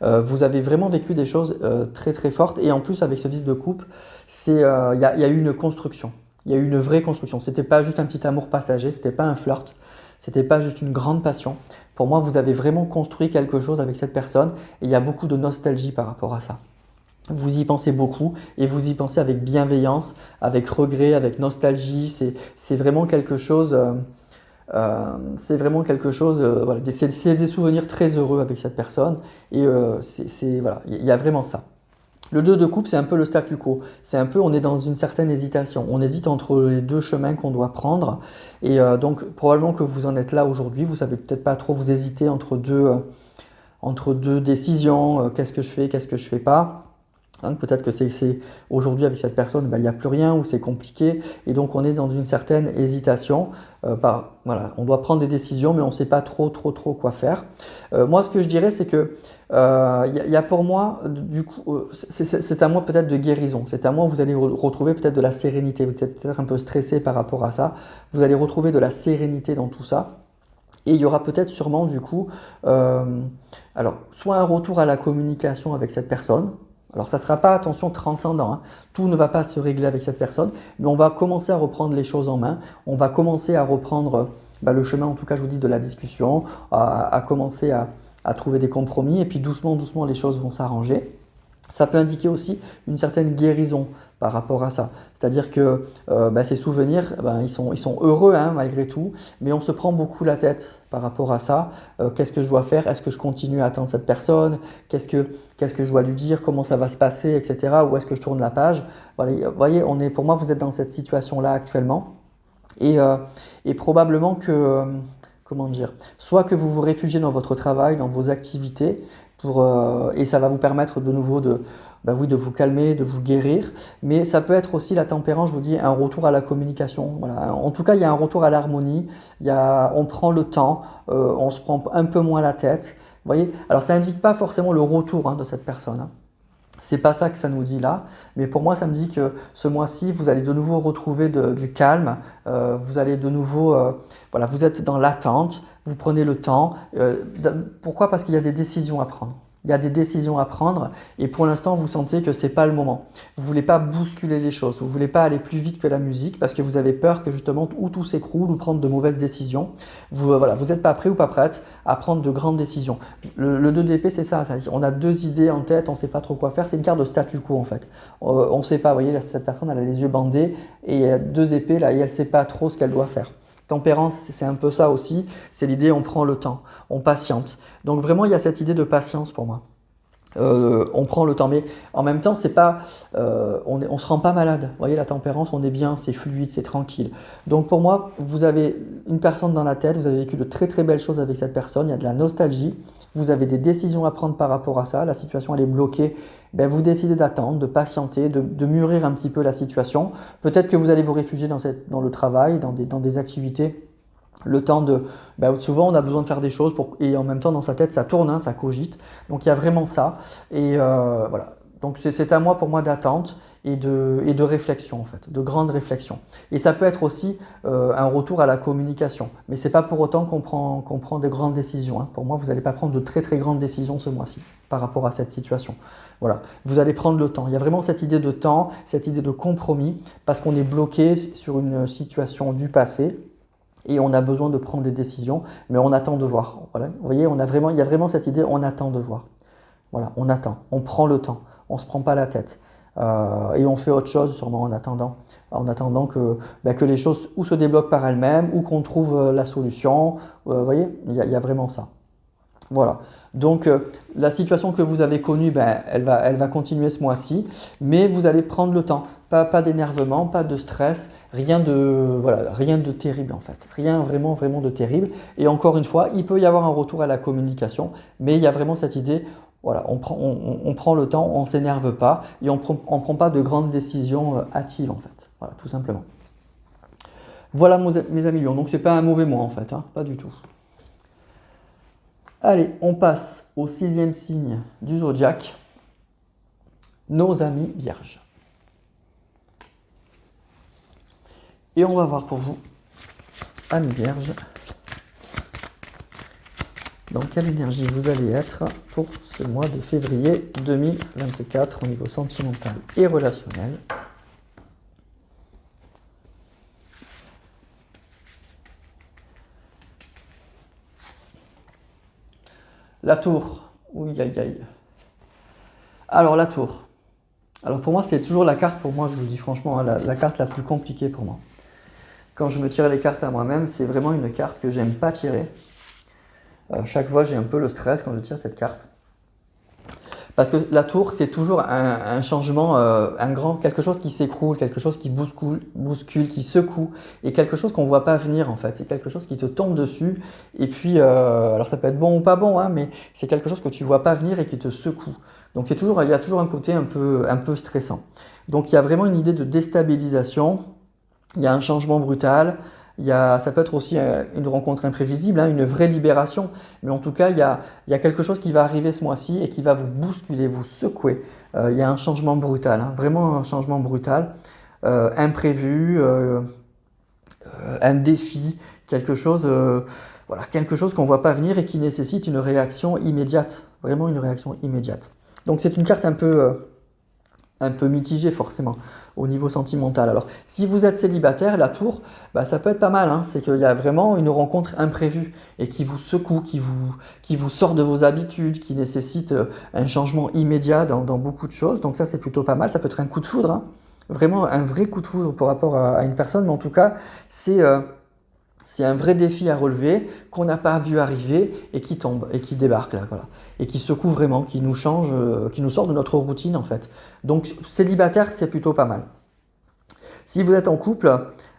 Vous avez vraiment vécu des choses très très fortes, et en plus, avec ce 10 de coupe, il y a eu une construction. Il y a eu une vraie construction. C'était pas juste un petit amour passager, c'était pas un flirt, c'était pas juste une grande passion. Pour moi, vous avez vraiment construit quelque chose avec cette personne, et il y a beaucoup de nostalgie par rapport à ça. Vous y pensez beaucoup et vous y pensez avec bienveillance, avec regret, avec nostalgie. C'est vraiment quelque chose. Voilà, c'est des souvenirs très heureux avec cette personne et voilà, il y a vraiment ça. Le 2 de coupe, c'est un peu le statu quo. C'est un peu, on est dans une certaine hésitation. On hésite entre les deux chemins qu'on doit prendre et donc probablement que vous en êtes là aujourd'hui. Vous savez peut-être pas trop, vous hésitez entre entre deux décisions, qu'est-ce que je fais, qu'est-ce que je fais pas. Hein, peut-être que c'est aujourd'hui avec cette personne, ben, il n'y a plus rien ou c'est compliqué et donc on est dans une certaine hésitation. Voilà, on doit prendre des décisions mais on ne sait pas trop quoi faire. Moi ce que je dirais c'est que y a pour moi, du coup, c'est à moi peut-être de guérison, c'est à moi où vous allez retrouver peut-être de la sérénité, vous êtes peut-être un peu stressé par rapport à ça, vous allez retrouver de la sérénité dans tout ça. Et il y aura peut-être sûrement du coup, alors soit un retour à la communication avec cette personne. Alors ça ne sera pas, attention, transcendant, hein. Tout ne va pas se régler avec cette personne, mais on va commencer à reprendre les choses en main, on va commencer à reprendre le chemin, en tout cas je vous dis, de la discussion, à commencer à trouver des compromis, et puis doucement les choses vont s'arranger. Ça peut indiquer aussi une certaine guérison par rapport à ça. C'est-à-dire que ces souvenirs, ils sont heureux hein, malgré tout, mais on se prend beaucoup la tête par rapport à ça. Qu'est-ce que je dois faire? Est-ce que je continue à attendre cette personne? Qu'est-ce que je dois lui dire? Comment ça va se passer, etc. Ou est-ce que je tourne la page? Voilà, vous voyez, pour moi, vous êtes dans cette situation-là actuellement. Et probablement que, comment dire, soit que vous vous réfugiez dans votre travail, dans vos activités, et ça va vous permettre de nouveau oui, de vous calmer, de vous guérir, mais ça peut être aussi la tempérance, je vous dis, un retour à la communication. Voilà. En tout cas, il y a un retour à l'harmonie, on prend le temps, on se prend un peu moins la tête. Vous voyez. Alors ça n'indique pas forcément le retour de cette personne. Hein. C'est pas ça que ça nous dit là, mais pour moi ça me dit que ce mois-ci vous allez de nouveau retrouver du calme, vous allez de nouveau, voilà, vous êtes dans l'attente, vous prenez le temps. Pourquoi? Parce qu'il y a des décisions à prendre. Il y a des décisions à prendre et pour l'instant vous sentez que c'est pas le moment. Vous voulez pas bousculer les choses, vous voulez pas aller plus vite que la musique parce que vous avez peur que justement ou tout s'écroule ou prendre de mauvaises décisions. Vous n'êtes pas prêt ou pas prête à prendre de grandes décisions. Le 2 d'épée c'est ça, on a deux idées en tête, on ne sait pas trop quoi faire, c'est une carte de statu quo en fait. On ne sait pas, vous voyez, cette personne elle a les yeux bandés et 2 épées là et elle ne sait pas trop ce qu'elle doit faire. Tempérance, c'est un peu ça aussi, c'est l'idée on prend le temps, on patiente. Donc vraiment il y a cette idée de patience pour moi. On prend le temps, mais en même temps, c'est pas, on se rend pas malade. Vous voyez, la tempérance, on est bien, c'est fluide, c'est tranquille. Donc pour moi, vous avez une personne dans la tête, vous avez vécu de très très belles choses avec cette personne, il y a de la nostalgie, vous avez des décisions à prendre par rapport à ça, la situation elle est bloquée, vous décidez d'attendre, de patienter, de mûrir un petit peu la situation. Peut-être que vous allez vous réfugier dans le travail, dans des activités. Le temps souvent on a besoin de faire des choses et en même temps dans sa tête ça tourne, hein, ça cogite. Donc il y a vraiment ça. Et voilà. Donc c'est à moi pour moi d'attente et de réflexion en fait, de grande réflexion. Et ça peut être aussi un retour à la communication. Mais c'est pas pour autant qu'on prend de grandes décisions. Hein. Pour moi, vous n'allez pas prendre de très très grandes décisions ce mois-ci par rapport à cette situation. Voilà. Vous allez prendre le temps. Il y a vraiment cette idée de temps, cette idée de compromis, parce qu'on est bloqué sur une situation du passé. Et on a besoin de prendre des décisions, mais on attend de voir. Voilà. Vous voyez, il y a vraiment cette idée, on attend de voir. Voilà, on attend, on prend le temps, on ne se prend pas la tête. Et on fait autre chose sûrement en attendant que les choses ou se débloquent par elles-mêmes ou qu'on trouve la solution. Vous voyez, il y a vraiment ça. Voilà. Donc la situation que vous avez connue, elle va continuer ce mois-ci, mais vous allez prendre le temps. Pas d'énervement, pas de stress, rien de terrible en fait. Rien vraiment de terrible. Et encore une fois, il peut y avoir un retour à la communication, mais il y a vraiment cette idée, voilà, on prend le temps, on ne s'énerve pas et on ne prend pas de grandes décisions hâtives en fait. Voilà, tout simplement. Voilà mes amis lions, donc c'est pas un mauvais mois en fait, hein, pas du tout. Allez, on passe au 6e signe du zodiaque, nos amis vierges. Et on va voir pour vous, amis vierges, dans quelle énergie vous allez être pour ce mois de février 2024 au niveau sentimental et relationnel. La tour. Oui, aïe, aïe. Alors, la tour. Alors, pour moi, c'est toujours la carte, pour moi, je vous dis franchement, hein, la carte la plus compliquée pour moi. Quand je me tire les cartes à moi-même, c'est vraiment une carte que j'aime pas tirer. Chaque fois, j'ai un peu le stress quand je tire cette carte. Parce que la tour, c'est toujours un changement, quelque chose qui s'écroule, quelque chose qui bouscule, qui secoue, et quelque chose qu'on ne voit pas venir en fait. C'est quelque chose qui te tombe dessus, et puis, alors ça peut être bon ou pas bon, hein, mais c'est quelque chose que tu ne vois pas venir et qui te secoue. Donc il y a toujours un côté un peu stressant. Donc il y a vraiment une idée de déstabilisation, il y a un changement brutal. Ça peut être aussi une rencontre imprévisible, hein, une vraie libération, mais en tout cas, il y a quelque chose qui va arriver ce mois-ci et qui va vous bousculer, vous secouer. Il y a un changement brutal, hein, vraiment un changement brutal, imprévu, un défi, voilà, quelque chose qu'on ne voit pas venir et qui nécessite une réaction immédiate, vraiment une réaction immédiate. Donc c'est une carte un peu mitigé forcément au niveau sentimental. Alors, si vous êtes célibataire, la tour, bah, ça peut être pas mal, hein. C'est qu'il y a vraiment une rencontre imprévue et qui vous secoue, qui vous sort de vos habitudes, qui nécessite un changement immédiat dans beaucoup de choses. Donc ça, c'est plutôt pas mal. Ça peut être un coup de foudre, hein. Vraiment un vrai coup de foudre par rapport à une personne, mais en tout cas, c'est un vrai défi à relever qu'on n'a pas vu arriver et qui tombe et qui débarque là, voilà. Et qui secoue vraiment, qui nous change, qui nous sort de notre routine en fait. Donc célibataire, c'est plutôt pas mal. Si vous êtes en couple,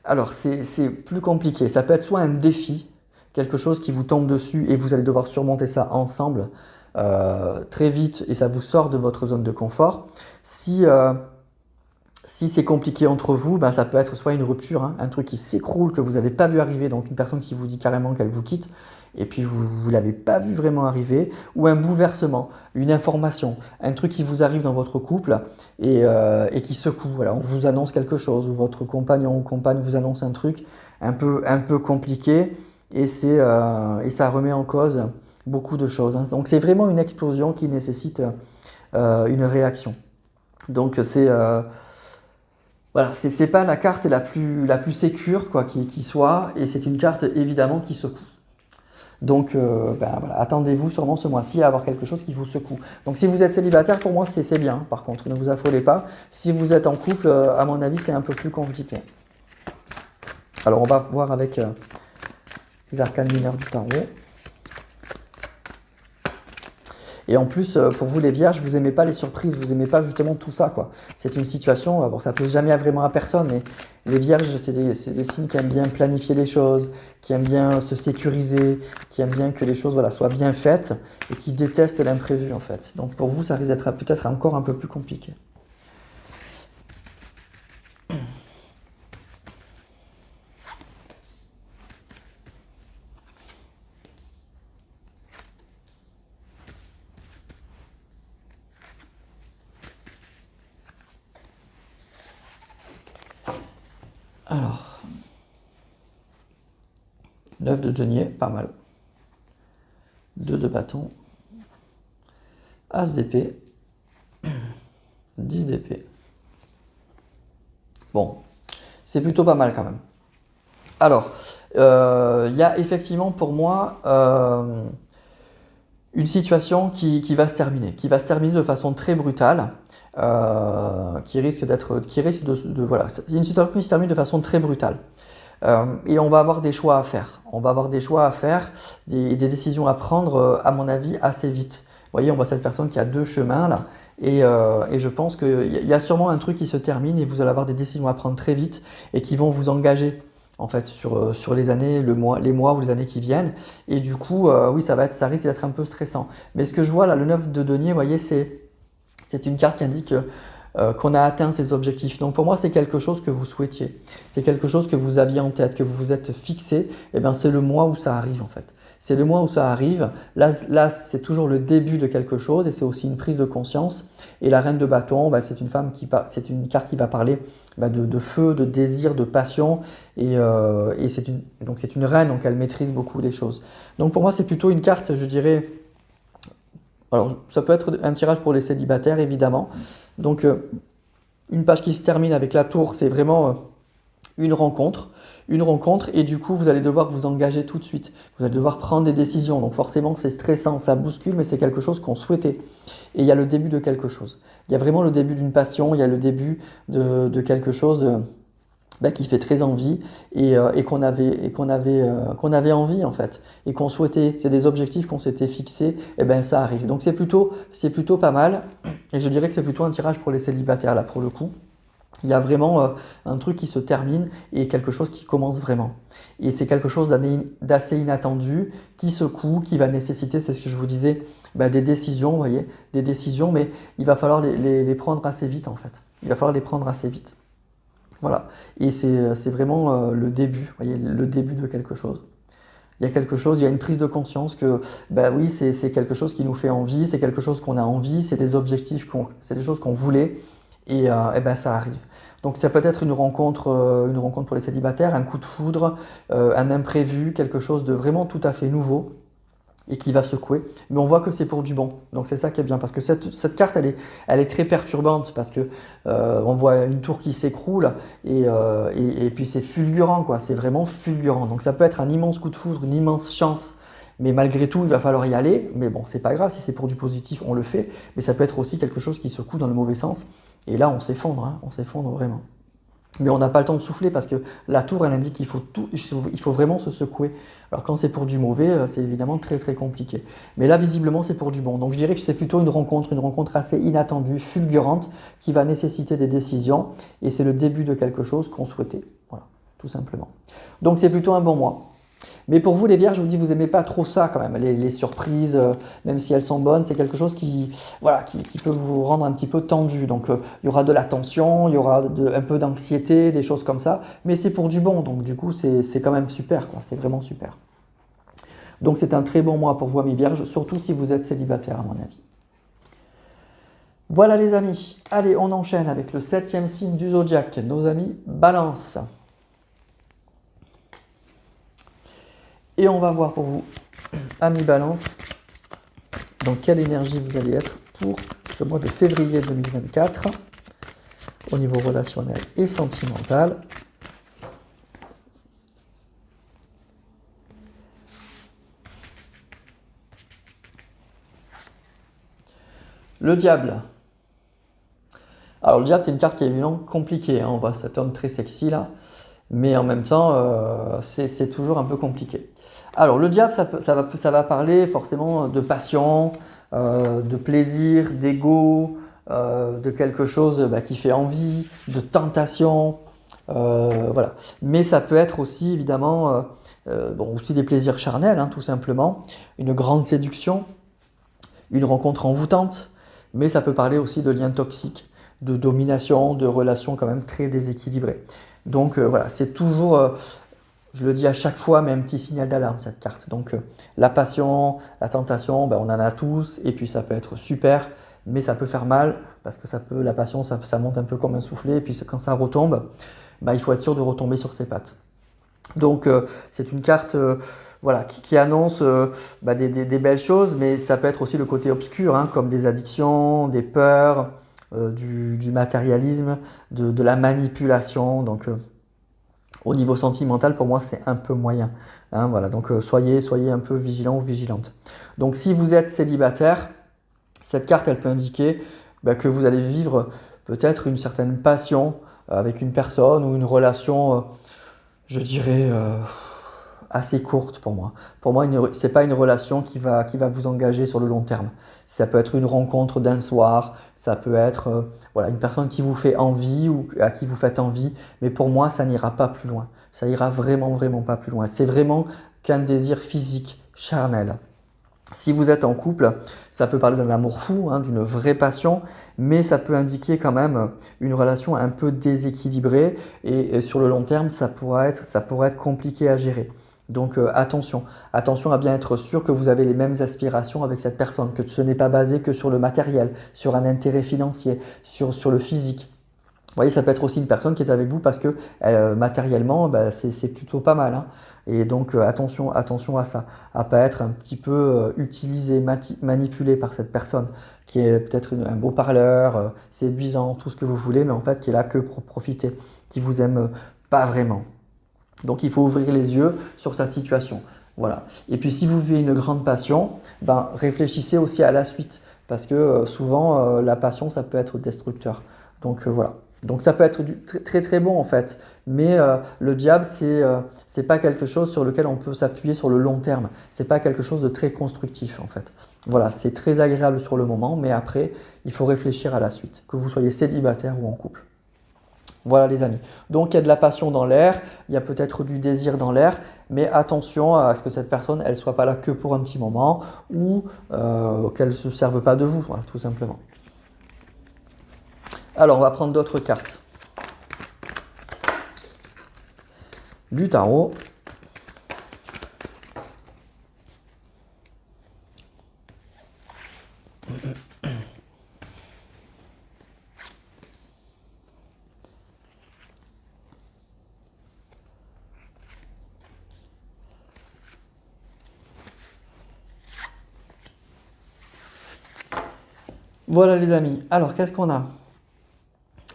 alors c'est plus compliqué. Ça peut être soit un défi, quelque chose qui vous tombe dessus et vous allez devoir surmonter ça ensemble très vite et ça vous sort de votre zone de confort. Si c'est compliqué entre vous, ben ça peut être soit une rupture, hein, un truc qui s'écroule, que vous n'avez pas vu arriver, donc une personne qui vous dit carrément qu'elle vous quitte, et puis vous ne l'avez pas vu vraiment arriver, ou un bouleversement, une information, un truc qui vous arrive dans votre couple et qui secoue. Voilà, on vous annonce quelque chose, ou votre compagnon ou compagne vous annonce un truc un peu compliqué, et ça remet en cause beaucoup de choses, hein. Donc c'est vraiment une explosion qui nécessite une réaction. Donc voilà, c'est pas la carte la plus sécure quoi, qui soit, et c'est une carte évidemment qui secoue. Donc voilà, attendez-vous sûrement ce mois-ci à avoir quelque chose qui vous secoue. Donc si vous êtes célibataire, pour moi c'est bien, par contre, ne vous affolez pas. Si vous êtes en couple, à mon avis, c'est un peu plus compliqué. Alors on va voir avec les arcanes mineures du tarot. Et en plus, pour vous les vierges, vous n'aimez pas les surprises, vous n'aimez pas justement tout ça, quoi. C'est une situation, bon, ça ne plaît jamais vraiment à personne, mais les vierges, c'est des signes qui aiment bien planifier les choses, qui aiment bien se sécuriser, qui aiment bien que les choses voilà, soient bien faites et qui détestent l'imprévu, en fait. Donc pour vous, ça risque d'être peut-être encore un peu plus compliqué. Alors, 9 de denier, pas mal. 2 de bâton. As d'épée. 10 d'épée. Bon, c'est plutôt pas mal quand même. Alors, il y a effectivement pour moi une situation qui va se terminer, de façon très brutale. Qui risque de voilà, c'est une situation qui se termine de façon très brutale. Et on va avoir des choix à faire. Des décisions à prendre, à mon avis, assez vite. Vous voyez, on voit cette personne qui a 2 chemins là, et je pense qu'il y a sûrement un truc qui se termine et vous allez avoir des décisions à prendre très vite et qui vont vous engager en fait sur les années, les mois ou les années qui viennent. Et du coup, oui, ça risque d'être un peu stressant. Mais ce que je vois là, le 9 de denier, vous voyez, c'est une carte qui indique qu'on a atteint ses objectifs. Donc pour moi, c'est quelque chose que vous souhaitiez. C'est quelque chose que vous aviez en tête, que vous vous êtes fixé. Et bien, c'est le mois où ça arrive en fait. C'est le mois où ça arrive. Là c'est toujours le début de quelque chose et c'est aussi une prise de conscience. Et la reine de bâton, c'est une carte qui va parler de feu, de désir, de passion. Et c'est une reine, donc elle maîtrise beaucoup les choses. Donc pour moi, c'est plutôt une carte, je dirais. Alors, ça peut être un tirage pour les célibataires, évidemment. Donc, une page qui se termine avec la tour, c'est vraiment une rencontre, et du coup, vous allez devoir vous engager tout de suite. Vous allez devoir prendre des décisions. Donc, forcément, c'est stressant, ça bouscule, mais c'est quelque chose qu'on souhaitait. Et il y a le début de quelque chose. Il y a vraiment le début d'une passion, il y a le début de quelque chose qui fait très envie et qu'on avait envie en fait et qu'on souhaitait, c'est des objectifs qu'on s'était fixés, et ben ça arrive. Donc c'est plutôt pas mal et je dirais que c'est plutôt un tirage pour les célibataires là pour le coup. Il y a vraiment un truc qui se termine et quelque chose qui commence vraiment. Et c'est quelque chose d'assez inattendu, qui secoue, qui va nécessiter, c'est ce que je vous disais, des décisions, vous voyez, des décisions, mais il va falloir les prendre assez vite en fait. Il va falloir les prendre assez vite. Voilà. Et c'est vraiment le début, vous voyez, le début de quelque chose. Il y a quelque chose, il y a une prise de conscience que, oui, c'est quelque chose qui nous fait envie, c'est quelque chose qu'on a envie, c'est des objectifs, c'est des choses qu'on voulait, et ça arrive. Donc ça peut être une rencontre pour les célibataires, un coup de foudre, un imprévu, quelque chose de vraiment tout à fait nouveau et qui va secouer. Mais on voit que c'est pour du bon. Donc c'est ça qui est bien, parce que cette carte, elle est très perturbante, parce que on voit une tour qui s'écroule et puis c'est fulgurant, quoi. C'est vraiment fulgurant. Donc ça peut être un immense coup de foudre, une immense chance. Mais malgré tout, il va falloir y aller. Mais bon, c'est pas grave, si c'est pour du positif, on le fait. Mais ça peut être aussi quelque chose qui secoue dans le mauvais sens. Et là, on s'effondre, hein, on s'effondre vraiment. Mais on n'a pas le temps de souffler parce que la tour, elle indique qu'il faut vraiment se secouer. Alors quand c'est pour du mauvais, c'est évidemment très très compliqué. Mais là, visiblement, c'est pour du bon. Donc je dirais que c'est plutôt une rencontre assez inattendue, fulgurante, qui va nécessiter des décisions. Et c'est le début de quelque chose qu'on souhaitait. Voilà, tout simplement. Donc c'est plutôt un bon mois. Mais pour vous, les vierges, je vous dis, vous n'aimez pas trop ça quand même, les surprises, même si elles sont bonnes, c'est quelque chose qui peut vous rendre un petit peu tendu. Donc il y aura de la tension, il y aura un peu d'anxiété, des choses comme ça, mais c'est pour du bon, donc du coup c'est quand même super, quoi. C'est vraiment super. Donc c'est un très bon mois pour vous, amis vierges, surtout si vous êtes célibataire à mon avis. Voilà les amis, allez on enchaîne avec le 7e signe du zodiaque, nos amis Balance. Et on va voir pour vous, amis Balance, dans quelle énergie vous allez être pour ce mois de février 2024 au niveau relationnel et sentimental. Le diable. Alors le diable, c'est une carte qui est évidemment compliquée, hein. On voit cet homme très sexy là, mais en même temps, c'est toujours un peu compliqué. Alors le diable, ça va parler forcément de passion, de plaisir, d'ego, de quelque chose qui fait envie, de tentation, voilà. Mais ça peut être aussi évidemment aussi des plaisirs charnels, hein, tout simplement, une grande séduction, une rencontre envoûtante, mais ça peut parler aussi de liens toxiques, de domination, de relations quand même très déséquilibrées. Donc voilà, c'est toujours, je le dis à chaque fois, mais un petit signal d'alarme cette carte. Donc la passion, la tentation, on en a tous, et puis ça peut être super, mais ça peut faire mal, parce que la passion, ça monte un peu comme un soufflet, et puis quand ça retombe, il faut être sûr de retomber sur ses pattes. Donc c'est une carte qui annonce des belles choses, mais ça peut être aussi le côté obscur, hein, comme des addictions, des peurs, du matérialisme, de la manipulation. Donc au niveau sentimental, pour moi, c'est un peu moyen, hein, voilà. Donc soyez un peu vigilant ou vigilante. Donc si vous êtes célibataire, cette carte, elle peut indiquer que vous allez vivre peut-être une certaine passion avec une personne ou une relation, je dirais, assez courte pour moi. Pour moi, ce n'est pas une relation qui va vous engager sur le long terme. Ça peut être une rencontre d'un soir, ça peut être une personne qui vous fait envie ou à qui vous faites envie, mais pour moi, ça n'ira pas plus loin. Ça ira vraiment, vraiment pas plus loin. C'est vraiment qu'un désir physique, charnel. Si vous êtes en couple, ça peut parler d'un amour fou, hein, d'une vraie passion, mais ça peut indiquer quand même une relation un peu déséquilibrée et sur le long terme, ça pourra être compliqué à gérer. Donc attention à bien être sûr que vous avez les mêmes aspirations avec cette personne, que ce n'est pas basé que sur le matériel, sur un intérêt financier, sur le physique. Vous voyez, ça peut être aussi une personne qui est avec vous parce que matériellement, c'est plutôt pas mal, hein. Et donc attention à ça, à pas être un petit peu utilisé, manipulé par cette personne qui est peut-être un beau parleur, séduisant, tout ce que vous voulez, mais en fait qui est là que pour profiter, qui vous aime pas vraiment. Donc il faut ouvrir les yeux sur sa situation. Voilà. Et puis si vous vivez une grande passion, réfléchissez aussi à la suite, parce que souvent la passion, ça peut être destructeur. Donc voilà. Donc ça peut être très très bon en fait, mais le diable c'est pas quelque chose sur lequel on peut s'appuyer sur le long terme. C'est pas quelque chose de très constructif en fait. Voilà, c'est très agréable sur le moment, mais après il faut réfléchir à la suite, que vous soyez célibataire ou en couple. Voilà les amis. Donc il y a de la passion dans l'air, il y a peut-être du désir dans l'air, mais attention à ce que cette personne elle soit pas là que pour un petit moment ou qu'elle ne se serve pas de vous, voilà, tout simplement. Alors on va prendre d'autres cartes. Du tarot. Voilà les amis. Alors qu'est-ce qu'on a?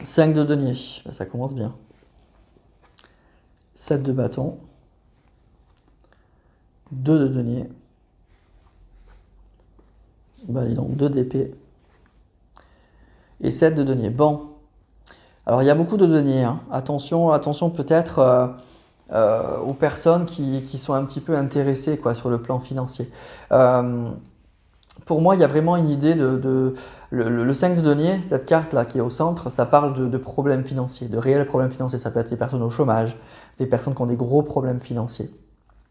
5 de denier, ça commence bien. 7 de bâton. 2 de denier. Bah, dis donc, 2 d'épée. Et 7 de denier. Bon. Alors il y a beaucoup de deniers. Hein. Attention, attention peut-être aux personnes qui sont un petit peu intéressées quoi, sur le plan financier. Pour moi, il y a vraiment une idée le 5 de denier, cette carte-là qui est au centre, ça parle de problèmes financiers, de réels problèmes financiers. Ça peut être des personnes au chômage, des personnes qui ont des gros problèmes financiers.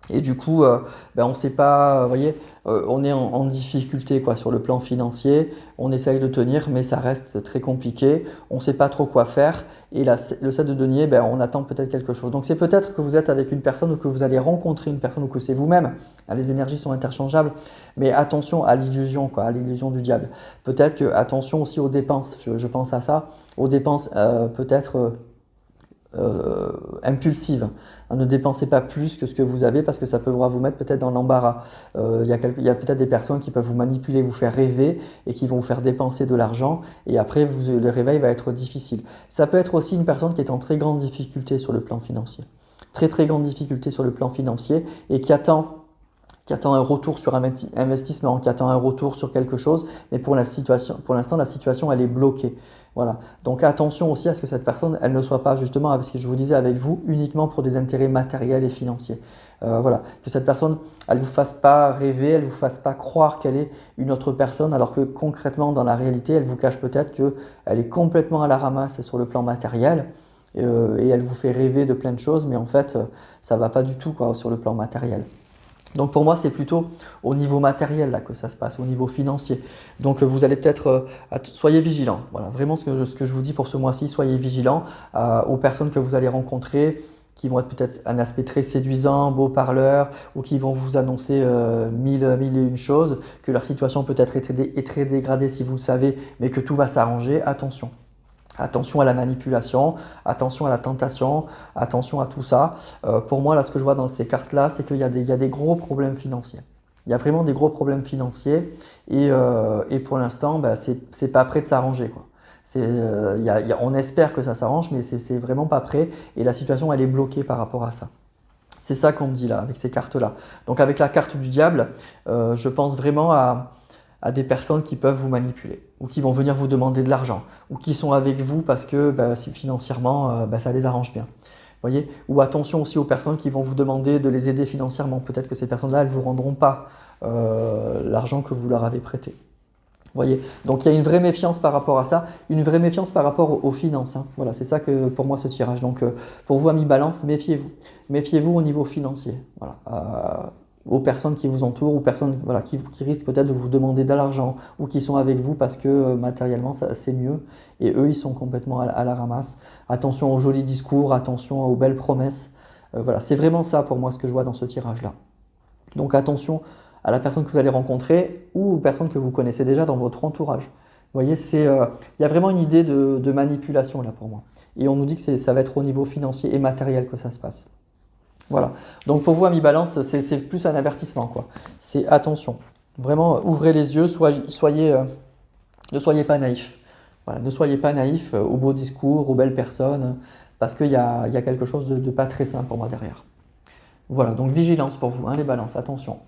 Et du coup, on ne sait pas, vous voyez, on est en difficulté quoi, sur le plan financier, on essaye de tenir, mais ça reste très compliqué, on ne sait pas trop quoi faire. Et là, le 7 de denier, on attend peut-être quelque chose. Donc c'est peut-être que vous êtes avec une personne ou que vous allez rencontrer une personne ou que c'est vous-même. Les énergies sont interchangeables, mais attention à l'illusion, quoi, à l'illusion du diable. Peut-être que, attention aussi aux dépenses, je pense à ça, aux dépenses peut-être impulsive. Ne dépensez pas plus que ce que vous avez parce que ça peut vous mettre peut-être dans l'embarras. Il y a peut-être des personnes qui peuvent vous manipuler, vous faire rêver et qui vont vous faire dépenser de l'argent et après le réveil va être difficile. Ça peut être aussi une personne qui est en très grande difficulté sur le plan financier. Très très grande difficulté sur le plan financier et qui attend un retour sur investissement, qui attend un retour sur quelque chose, mais pour l'instant, la situation, elle est bloquée. Voilà. Donc attention aussi à ce que cette personne, elle ne soit pas justement, avec ce que je vous disais avec vous, uniquement pour des intérêts matériels et financiers. Voilà. Que cette personne, elle ne vous fasse pas rêver, elle ne vous fasse pas croire qu'elle est une autre personne, alors que concrètement, dans la réalité, elle vous cache peut-être qu'elle est complètement à la ramasse sur le plan matériel. Et elle vous fait rêver de plein de choses, mais en fait, ça ne va pas du tout quoi, sur le plan matériel. Donc pour moi, c'est plutôt au niveau matériel là, que ça se passe, au niveau financier. Donc vous allez peut-être, soyez vigilants. Voilà, vraiment ce que je vous dis pour ce mois-ci, soyez vigilants aux personnes que vous allez rencontrer, qui vont être peut-être un aspect très séduisant, beau parleur, ou qui vont vous annoncer mille et une choses, que leur situation peut-être est très dégradée si vous le savez, mais que tout va s'arranger. Attention. Attention à la manipulation, attention à la tentation, attention à tout ça. Pour moi, là, ce que je vois dans ces cartes-là, c'est qu'il y a des gros problèmes financiers. Il y a vraiment des gros problèmes financiers et pour l'instant, c'est pas prêt de s'arranger, quoi. On espère que ça s'arrange, mais c'est vraiment pas prêt et la situation, elle est bloquée par rapport à ça. C'est ça qu'on me dit là, avec ces cartes-là. Donc avec la carte du diable, je pense vraiment à des personnes qui peuvent vous manipuler ou qui vont venir vous demander de l'argent ou qui sont avec vous parce que financièrement, ça les arrange bien. Voyez. Ou attention aussi aux personnes qui vont vous demander de les aider financièrement. Peut-être que ces personnes-là, elles ne vous rendront pas l'argent que vous leur avez prêté. Voyez. Donc il y a une vraie méfiance par rapport à ça, une vraie méfiance par rapport aux finances. Hein. Voilà, c'est ça que pour moi ce tirage. Donc pour vous, amis balance, méfiez-vous. Méfiez-vous au niveau financier. Voilà. Aux personnes qui vous entourent, aux personnes voilà, qui risquent peut-être de vous demander de l'argent ou qui sont avec vous parce que matériellement c'est mieux et eux ils sont complètement à la ramasse. Attention aux jolis discours, attention aux belles promesses. Voilà, c'est vraiment ça pour moi ce que je vois dans ce tirage-là. Donc attention à la personne que vous allez rencontrer ou aux personnes que vous connaissez déjà dans votre entourage. Vous voyez, il y a vraiment une idée de manipulation là pour moi. Et on nous dit que ça va être au niveau financier et matériel que ça se passe. Voilà. Donc pour vous, amis balance, c'est plus un avertissement, quoi. C'est attention. Vraiment, ouvrez les yeux, ne soyez pas naïfs. Voilà, ne soyez pas naïfs aux beaux discours, aux belles personnes, parce qu'il y a quelque chose de pas très sain pour moi derrière. Voilà, donc vigilance pour vous, hein, les balances, attention.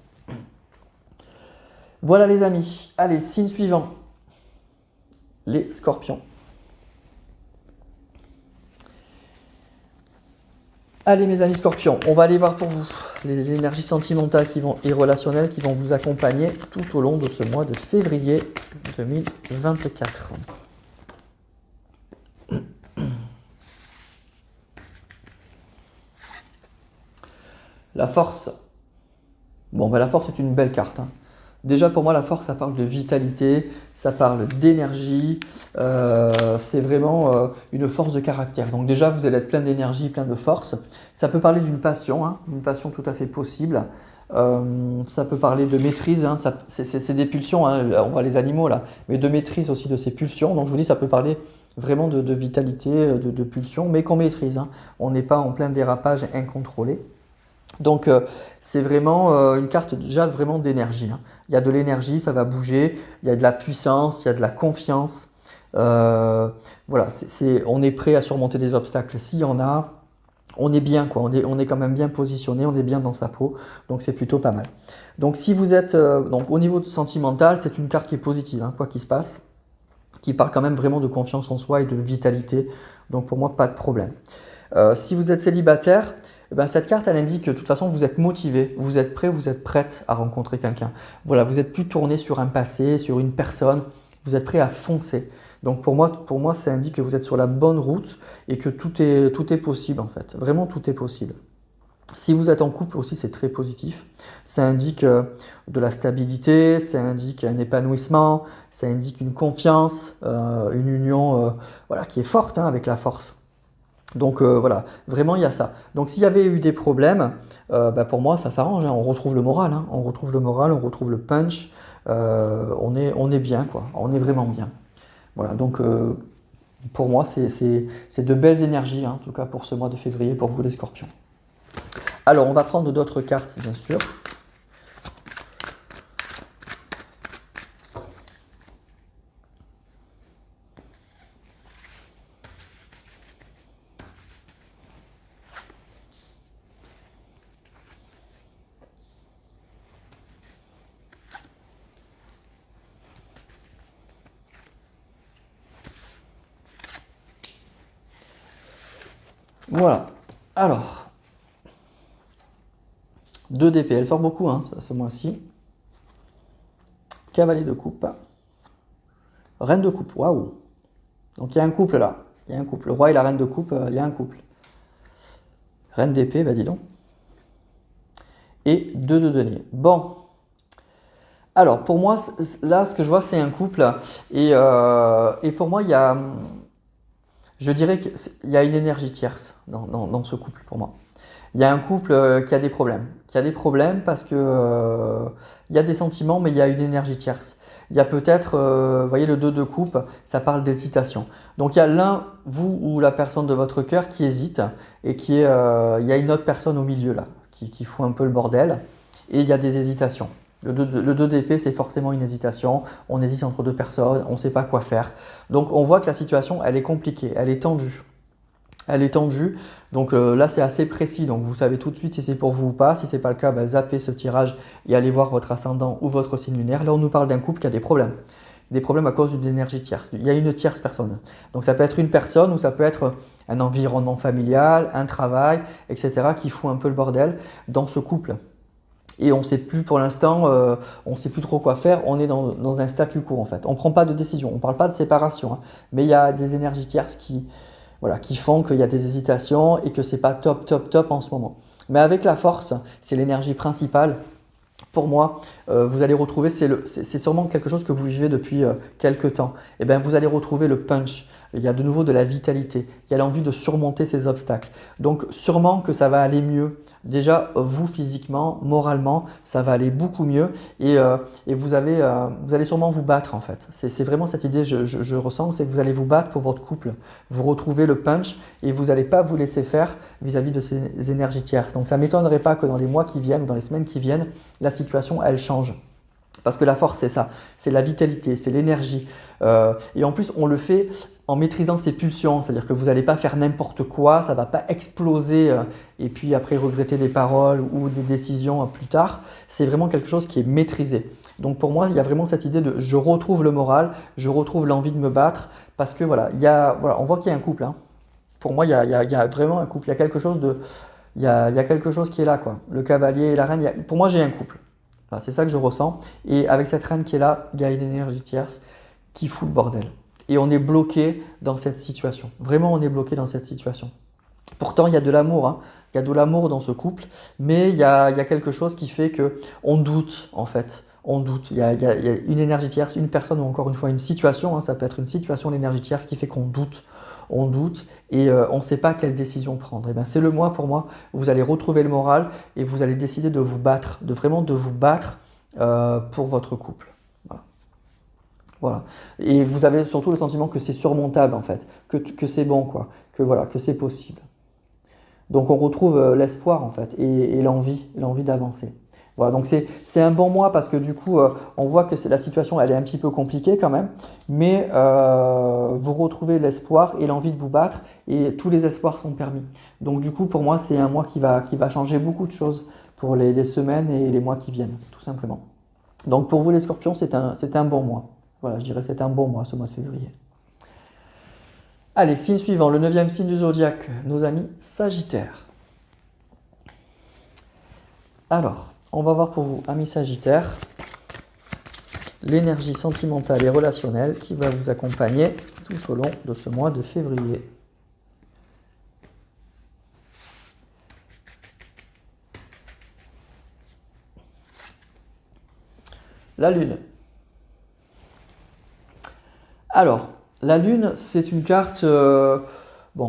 Voilà les amis. Allez, signe suivant. Les scorpions. Allez mes amis scorpions, on va aller voir pour vous les énergies sentimentales et relationnelles qui vont vous accompagner tout au long de ce mois de février 2024. La force. Bon, ben la force est une belle carte, hein. Déjà pour moi la force ça parle de vitalité, ça parle d'énergie, c'est vraiment une force de caractère. Donc déjà vous allez être plein d'énergie, plein de force. Ça peut parler d'une passion, hein, une passion tout à fait possible. Ça peut parler de maîtrise, hein, c'est des pulsions, hein, on voit les animaux là, mais de maîtrise aussi de ces pulsions. Donc je vous dis ça peut parler vraiment de vitalité, de pulsions, mais qu'on maîtrise, hein. On n'est pas en plein dérapage incontrôlé. Donc c'est vraiment une carte déjà vraiment d'énergie, hein. Il y a de l'énergie, ça va bouger, il y a de la puissance, il y a de la confiance. Voilà, on est prêt à surmonter des obstacles. S'il y en a, on est bien, quoi. On est quand même bien positionné, on est bien dans sa peau, donc c'est plutôt pas mal. Donc si vous êtes donc au niveau sentimental, c'est une carte qui est positive, hein, quoi qu'il se passe, qui parle quand même vraiment de confiance en soi et de vitalité. Donc pour moi, pas de problème. Si vous êtes célibataire, eh ben, cette carte elle indique que de toute façon vous êtes motivé, vous êtes prêt, vous êtes prête à rencontrer quelqu'un. Voilà, vous n'êtes plus tourné sur un passé, sur une personne, vous êtes prêt à foncer. Donc pour moi, ça indique que vous êtes sur la bonne route et que tout est possible en fait. Vraiment tout est possible. Si vous êtes en couple aussi, c'est très positif. Ça indique de la stabilité, ça indique un épanouissement, ça indique une confiance, une union voilà, qui est forte, hein, avec la force. Donc voilà, vraiment il y a ça. Donc s'il y avait eu des problèmes, bah, pour moi ça s'arrange, hein. On retrouve le moral, hein. On retrouve le moral, on retrouve le punch, on est bien quoi, on est vraiment bien. Voilà, donc pour moi c'est de belles énergies, hein, en tout cas pour ce mois de février pour vous les scorpions. Alors on va prendre d'autres cartes bien sûr. Voilà, alors, 2 d'épée, elle sort beaucoup hein, ce mois-ci. Cavalier de coupe, reine de coupe, waouh. Donc il y a un couple là, il y a un couple, le roi et la reine de coupe, il y a un couple. Reine d'épée, bah dis donc. Et 2 de denier. Bon, alors pour moi, là ce que je vois c'est un couple et pour moi il y a, je dirais qu'il y a une énergie tierce dans ce couple pour moi. Il y a un couple qui a des problèmes parce que il y a des sentiments, mais il y a une énergie tierce. Il y a peut-être, vous voyez, le 2 de coupe, ça parle d'hésitation. Donc il y a l'un, vous ou la personne de votre cœur qui hésite et il y a une autre personne au milieu là, qui fout un peu le bordel et il y a des hésitations. Le 2 d'épée, c'est forcément une hésitation. On hésite entre deux personnes, on ne sait pas quoi faire. Donc on voit que la situation, elle est compliquée, elle est tendue. Elle est tendue, donc là c'est assez précis, donc vous savez tout de suite si c'est pour vous ou pas. Si ce n'est pas le cas, bah, zappez ce tirage et allez voir votre ascendant ou votre signe lunaire. Là on nous parle d'un couple qui a des problèmes à cause d'une énergie tierce. Il y a une tierce personne. Donc ça peut être une personne ou ça peut être un environnement familial, un travail, etc. qui fout un peu le bordel dans ce couple. Et on ne sait plus pour l'instant, on ne sait plus trop quoi faire, on est dans un statu quo en fait. On ne prend pas de décision, on ne parle pas de séparation, hein, mais il y a des énergies tierces qui font qu'il y a des hésitations et que c'est pas top en ce moment. Mais avec la force, c'est l'énergie principale. Pour moi, vous allez retrouver, c'est sûrement quelque chose que vous vivez depuis quelques temps. Et bien, vous allez retrouver le punch. Il y a de nouveau de la vitalité. Il y a l'envie de surmonter ces obstacles. Donc, sûrement que ça va aller mieux. Déjà, vous physiquement, moralement, ça va aller beaucoup mieux et vous allez sûrement vous battre en fait. C'est vraiment cette idée, je ressens, c'est que vous allez vous battre pour votre couple. Vous retrouvez le punch et vous n'allez pas vous laisser faire vis-à-vis de ces énergies tierces. Donc ça ne m'étonnerait pas que dans les mois qui viennent, dans les semaines qui viennent, la situation, elle change. Parce que la force, c'est ça, c'est la vitalité, c'est l'énergie. Et en plus, on le fait en maîtrisant ses pulsions, c'est-à-dire que vous n'allez pas faire n'importe quoi, ça ne va pas exploser et puis après regretter des paroles ou des décisions plus tard. C'est vraiment quelque chose qui est maîtrisé. Donc pour moi, il y a vraiment cette idée de je retrouve le moral, je retrouve l'envie de me battre parce que voilà, on voit qu'il y a un couple, hein. Pour moi, il y a vraiment un couple, il y a quelque chose il y a quelque chose qui est là, quoi. Le cavalier et la reine, pour moi, j'ai un couple. Enfin, c'est ça que je ressens. Et avec cette reine qui est là, il y a une énergie tierce qui fout le bordel. Et on est bloqué dans cette situation. Vraiment, on est bloqué dans cette situation. Pourtant, il y a de l'amour, hein. Il y a de l'amour dans ce couple, mais il y a quelque chose qui fait que on doute, en fait. On doute. Il y a une énergie tierce, une personne ou encore une fois une situation, hein. Ça peut être une situation, l'énergie tierce qui fait qu'on doute. On doute et on ne sait pas quelle décision prendre. Et bien, c'est le mois pour moi où vous allez retrouver le moral et vous allez décider de vous battre, de vous battre pour votre couple. Voilà. Voilà. Et vous avez surtout le sentiment que c'est surmontable en fait, que c'est bon quoi, que c'est possible. Donc on retrouve l'espoir en fait et l'envie d'avancer. Voilà, donc c'est un bon mois parce que du coup on voit que la situation elle est un petit peu compliquée quand même, mais vous retrouvez l'espoir et l'envie de vous battre et tous les espoirs sont permis. Donc du coup pour moi c'est un mois qui va changer beaucoup de choses pour les semaines et les mois qui viennent, tout simplement. Donc pour vous les scorpions c'est un bon mois. Voilà, je dirais que c'est un bon mois ce mois de février. Allez, signe suivant, le 9e signe du zodiaque, nos amis Sagittaires. Alors, on va voir pour vous, amis Sagittaires, l'énergie sentimentale et relationnelle qui va vous accompagner tout au long de ce mois de février. La Lune. Alors, la Lune, c'est une carte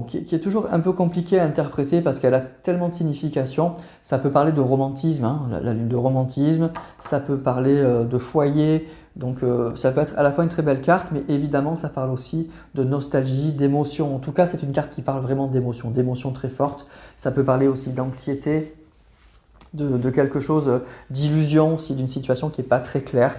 qui est toujours un peu compliquée à interpréter parce qu'elle a tellement de significations. Ça peut parler de romantisme, hein, la Lune de romantisme, ça peut parler de foyer, donc ça peut être à la fois une très belle carte, mais évidemment ça parle aussi de nostalgie, d'émotion. En tout cas, c'est une carte qui parle vraiment d'émotions très fortes. Ça peut parler aussi d'anxiété, de quelque chose, d'illusion aussi, d'une situation qui n'est pas très claire.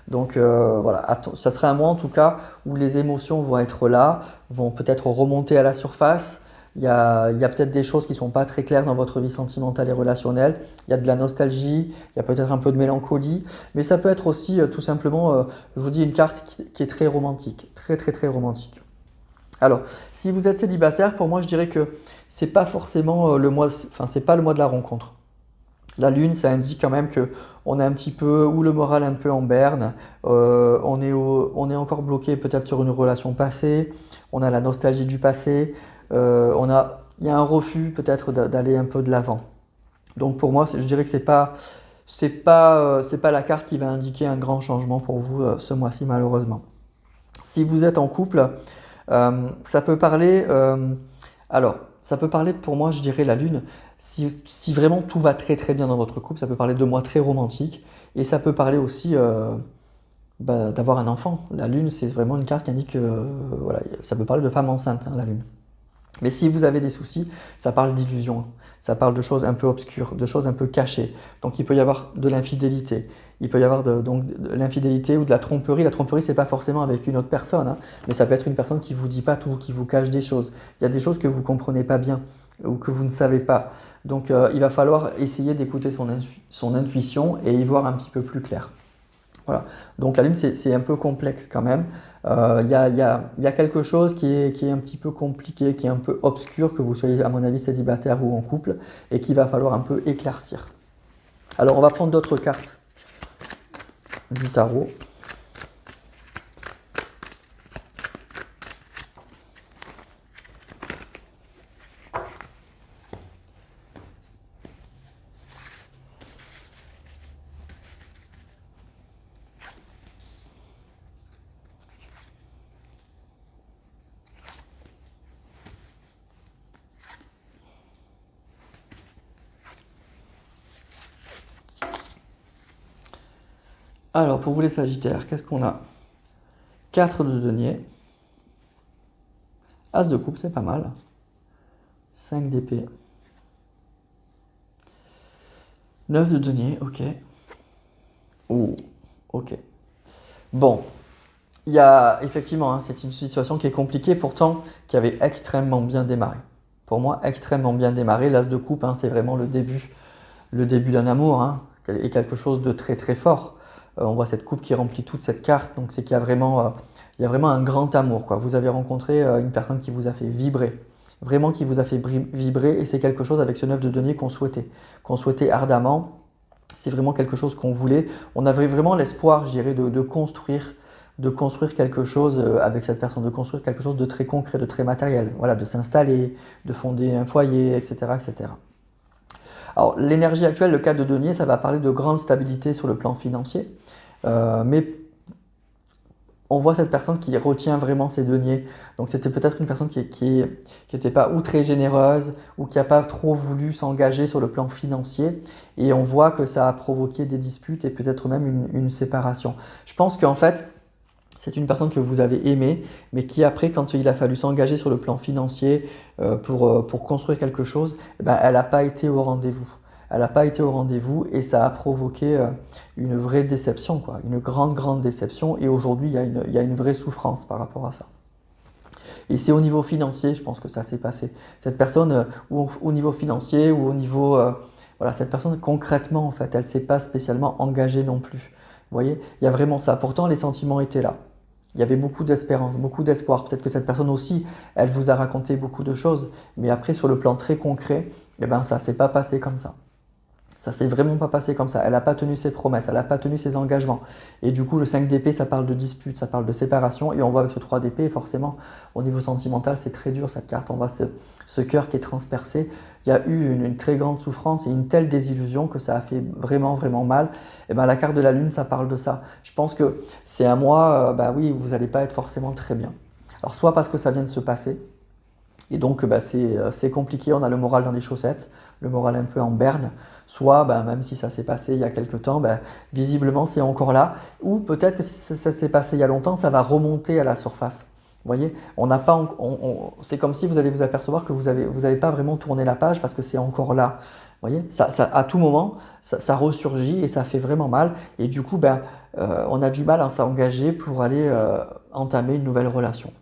Donc voilà, ça serait un mois en tout cas où les émotions vont être là, vont peut-être remonter à la surface. Il y a peut-être des choses qui ne sont pas très claires dans votre vie sentimentale et relationnelle. Il y a de la nostalgie, il y a peut-être un peu de mélancolie, mais ça peut être aussi tout simplement, je vous dis, une carte qui est très romantique, très très très romantique. Alors, si vous êtes célibataire, pour moi, je dirais que c'est pas forcément c'est pas le mois de la rencontre. La lune, ça indique quand même que on a un petit peu, ou le moral un peu en berne, on est encore bloqué peut-être sur une relation passée, on a la nostalgie du passé, il y a un refus peut-être d'aller un peu de l'avant. Donc pour moi, je dirais que c'est pas la carte qui va indiquer un grand changement pour vous ce mois-ci malheureusement. Si vous êtes en couple, ça peut parler, ça peut parler pour moi, je dirais la lune, si vraiment tout va très très bien dans votre couple, ça peut parler de mois très romantiques et ça peut parler aussi d'avoir un enfant. La lune, c'est vraiment une carte qui indique, voilà, ça peut parler de femme enceinte, hein, la lune. Mais si vous avez des soucis, ça parle d'illusions, ça parle de choses un peu obscures, de choses un peu cachées. Donc il peut y avoir de l'infidélité, il peut y avoir donc de l'infidélité ou de la tromperie. La tromperie, c'est pas forcément avec une autre personne, hein, mais ça peut être une personne qui vous dit pas tout, qui vous cache des choses. Il y a des choses que vous comprenez pas bien ou que vous ne savez pas. Donc il va falloir essayer d'écouter son intuition et y voir un petit peu plus clair. Voilà. Donc la lune, c'est un peu complexe quand même. Il y a quelque chose qui est un petit peu compliqué, qui est un peu obscur, que vous soyez à mon avis célibataire ou en couple, et qu'il va falloir un peu éclaircir. Alors on va prendre d'autres cartes du tarot. Alors pour vous les sagittaires, qu'est-ce qu'on a? 4 de denier, As de coupe, c'est pas mal, 5 d'épée, 9 de denier, ok. Ouh, ok. Bon, il y a effectivement, hein, c'est une situation qui est compliquée, pourtant qui avait extrêmement bien démarré. Pour moi, extrêmement bien démarré. L'As de coupe, hein, c'est vraiment le début d'un amour, hein, et quelque chose de très très fort. On voit cette coupe qui remplit toute cette carte, donc c'est qu'il y a vraiment un grand amour, quoi. Vous avez rencontré une personne qui vous a fait vibrer. vraiment qui vous a fait vibrer, et c'est quelque chose avec ce 9 de denier qu'on souhaitait ardemment. C'est vraiment quelque chose qu'on voulait. On avait vraiment l'espoir, je dirais, de construire quelque chose avec cette personne, de construire quelque chose de très concret, de très matériel. Voilà, de s'installer, de fonder un foyer, etc., etc. Alors, l'énergie actuelle, le 4 de denier, ça va parler de grande stabilité sur le plan financier. Mais on voit cette personne qui retient vraiment ses deniers. Donc c'était peut-être une personne qui n'était pas ou très généreuse ou qui n'a pas trop voulu s'engager sur le plan financier. Et on voit que ça a provoqué des disputes et peut-être même une séparation. Je pense qu'en fait, c'est une personne que vous avez aimée, mais qui après, quand il a fallu s'engager sur le plan financier pour construire quelque chose, eh ben, elle n'a pas été au rendez-vous. Elle n'a pas été au rendez-vous et ça a provoqué une vraie déception, quoi, une grande, grande déception. Et aujourd'hui, il y a une vraie souffrance par rapport à ça. Et c'est au niveau financier, je pense que ça s'est passé. Cette personne, ou au niveau financier, ou au niveau... voilà, cette personne, concrètement, en fait, elle ne s'est pas spécialement engagée non plus. Vous voyez, il y a vraiment ça. Pourtant, les sentiments étaient là. Il y avait beaucoup d'espérance, beaucoup d'espoir. Peut-être que cette personne aussi, elle vous a raconté beaucoup de choses. Mais après, sur le plan très concret, eh ben, ça ne s'est pas passé comme ça. Ça s'est vraiment pas passé comme ça. Elle n'a pas tenu ses promesses, elle n'a pas tenu ses engagements. Et du coup, le 5 d'épée, ça parle de dispute, ça parle de séparation. Et on voit avec ce 3 d'épée, forcément, au niveau sentimental, c'est très dur cette carte. On voit ce cœur qui est transpercé. Il y a eu une très grande souffrance et une telle désillusion que ça a fait vraiment, vraiment mal. Et ben, la carte de la lune, ça parle de ça. Je pense que c'est un mois, bah oui, vous n'allez pas être forcément très bien. Alors, soit parce que ça vient de se passer, et donc bah, c'est compliqué, on a le moral dans les chaussettes, le moral un peu en berne. Soit, bah, même si ça s'est passé il y a quelques temps, bah, visiblement c'est encore là. Ou peut-être que si ça s'est passé il y a longtemps, ça va remonter à la surface. Vous voyez, c'est comme si vous allez vous apercevoir que vous avez pas vraiment tourné la page parce que c'est encore là. Vous voyez, à tout moment, ça ressurgit et ça fait vraiment mal. Et du coup, ben, on a du mal à s'engager pour aller entamer une nouvelle relation.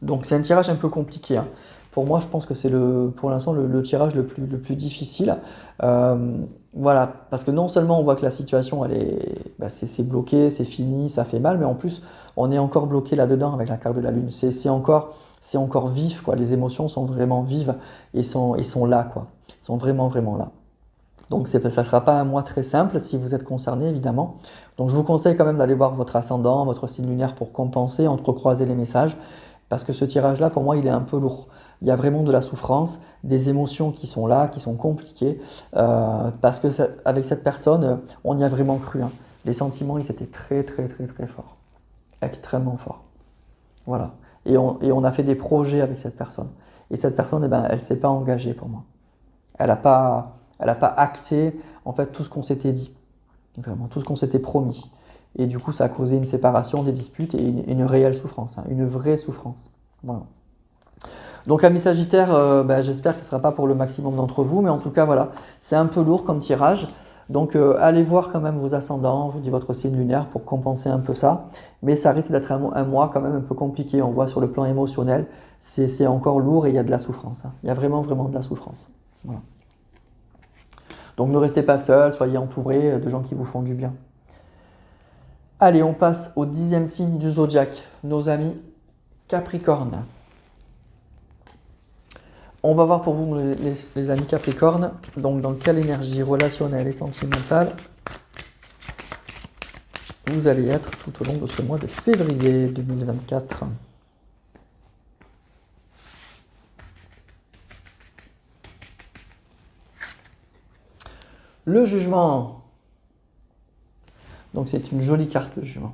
Donc c'est un tirage un peu compliqué, hein. Pour moi, je pense que c'est pour l'instant le tirage le plus difficile. Voilà, parce que non seulement on voit que la situation, c'est bloqué, c'est fini, ça fait mal, mais en plus, on est encore bloqué là-dedans avec la carte de la lune. C'est encore vif, quoi. Les émotions sont vraiment vives et sont là, quoi. Ils sont vraiment, vraiment là. Donc ça ne sera pas un mois très simple si vous êtes concerné, évidemment. Donc je vous conseille quand même d'aller voir votre ascendant, votre signe lunaire pour compenser, entrecroiser les messages. Parce que ce tirage-là, pour moi, il est un peu lourd. Il y a vraiment de la souffrance, des émotions qui sont là, qui sont compliquées. Parce que avec cette personne, on y a vraiment cru, hein. Les sentiments, ils étaient très, très, très, très forts. Extrêmement forts. Voilà. Et on a fait des projets avec cette personne. Et cette personne, eh ben, elle ne s'est pas engagée pour moi. Elle n'a pas acté, en fait, tout ce qu'on s'était dit. Vraiment, tout ce qu'on s'était promis. Et du coup, ça a causé une séparation, des disputes et une réelle souffrance, hein, une vraie souffrance. Voilà. Donc, amis Sagittaires, j'espère que ce ne sera pas pour le maximum d'entre vous, mais en tout cas, voilà, c'est un peu lourd comme tirage. Donc, allez voir quand même vos ascendants, je vous dis votre signe lunaire pour compenser un peu ça. Mais ça risque d'être un mois quand même un peu compliqué. On voit sur le plan émotionnel, c'est encore lourd et il y a de la souffrance, hein. Il y a vraiment, vraiment de la souffrance. Voilà. Donc, ne restez pas seul, soyez entourés de gens qui vous font du bien. Allez, on passe au 10e signe du zodiaque, nos amis Capricorne. On va voir pour vous, les amis Capricorne, donc dans quelle énergie relationnelle et sentimentale vous allez être tout au long de ce mois de février 2024. Le jugement. Donc c'est une jolie carte, le jugement.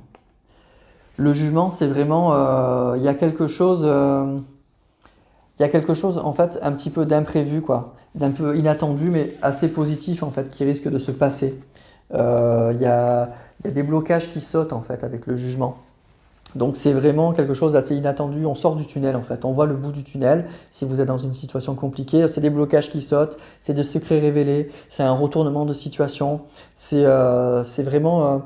Le jugement, c'est vraiment, il y a quelque chose en fait un petit peu d'imprévu, quoi, d'un peu inattendu, mais assez positif en fait, qui risque de se passer. Il y a des blocages qui sautent en fait avec le jugement. Donc c'est vraiment quelque chose d'assez inattendu. On sort du tunnel en fait, on voit le bout du tunnel. Si vous êtes dans une situation compliquée, c'est des blocages qui sautent, c'est des secrets révélés, c'est un retournement de situation. C'est vraiment,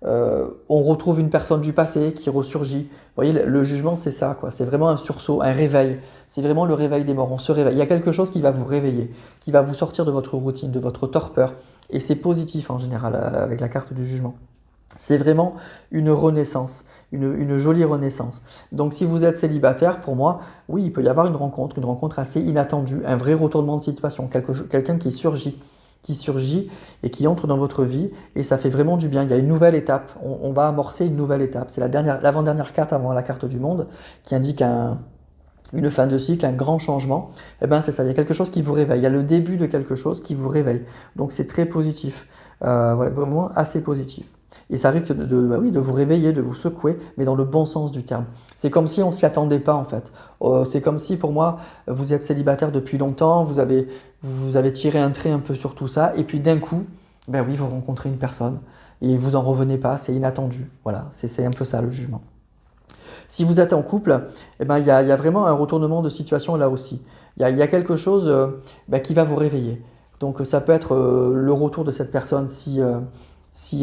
on retrouve une personne du passé qui ressurgit. Vous voyez, le jugement c'est ça, quoi. C'est vraiment un sursaut, un réveil. C'est vraiment le réveil des morts. On se réveille. Il y a quelque chose qui va vous réveiller, qui va vous sortir de votre routine, de votre torpeur. Et c'est positif en général avec la carte du jugement. C'est vraiment une renaissance, une jolie renaissance. Donc si vous êtes célibataire, pour moi, oui, il peut y avoir une rencontre assez inattendue, un vrai retournement de situation, quelqu'un qui surgit et qui entre dans votre vie et ça fait vraiment du bien. Il y a une nouvelle étape, on va amorcer une nouvelle étape. C'est l'avant-dernière carte avant la carte du monde qui indique une fin de cycle, un grand changement. Eh bien c'est ça, il y a quelque chose qui vous réveille, il y a le début de quelque chose qui vous réveille. Donc c'est très positif, voilà, vraiment assez positif. Et ça risque bah oui, de vous réveiller, de vous secouer, mais dans le bon sens du terme. C'est comme si on ne s'y attendait pas en fait. C'est comme si pour moi, vous êtes célibataire depuis longtemps, vous avez tiré un trait un peu sur tout ça, et puis d'un coup, ben oui, vous rencontrez une personne, et vous en revenez pas, c'est inattendu. Voilà, c'est un peu ça le jugement. Si vous êtes en couple, eh ben, il y a vraiment un retournement de situation là aussi. Il y a quelque chose ben, qui va vous réveiller. Donc ça peut être le retour de cette personne si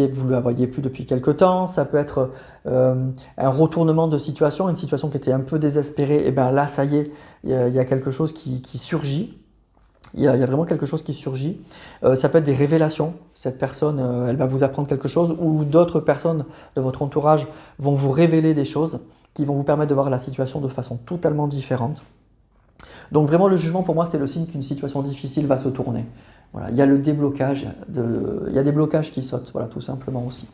vous ne la voyez plus depuis quelque temps. Ça peut être un retournement de situation, une situation qui était un peu désespérée. Et bien là, ça y est, il y a quelque chose qui surgit. Il y a vraiment quelque chose qui surgit. Ça peut être des révélations. Cette personne, elle va vous apprendre quelque chose ou d'autres personnes de votre entourage vont vous révéler des choses qui vont vous permettre de voir la situation de façon totalement différente. Donc vraiment, le jugement pour moi, c'est le signe qu'une situation difficile va se tourner. Voilà, il y a le déblocage, il y a des blocages qui sautent, voilà, tout simplement aussi.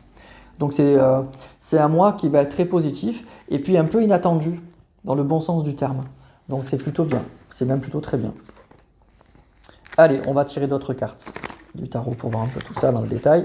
Donc c'est un mois qui va être très positif et puis un peu inattendu, dans le bon sens du terme. Donc c'est plutôt bien, c'est même plutôt très bien. Allez, on va tirer d'autres cartes du tarot pour voir un peu tout ça dans le détail.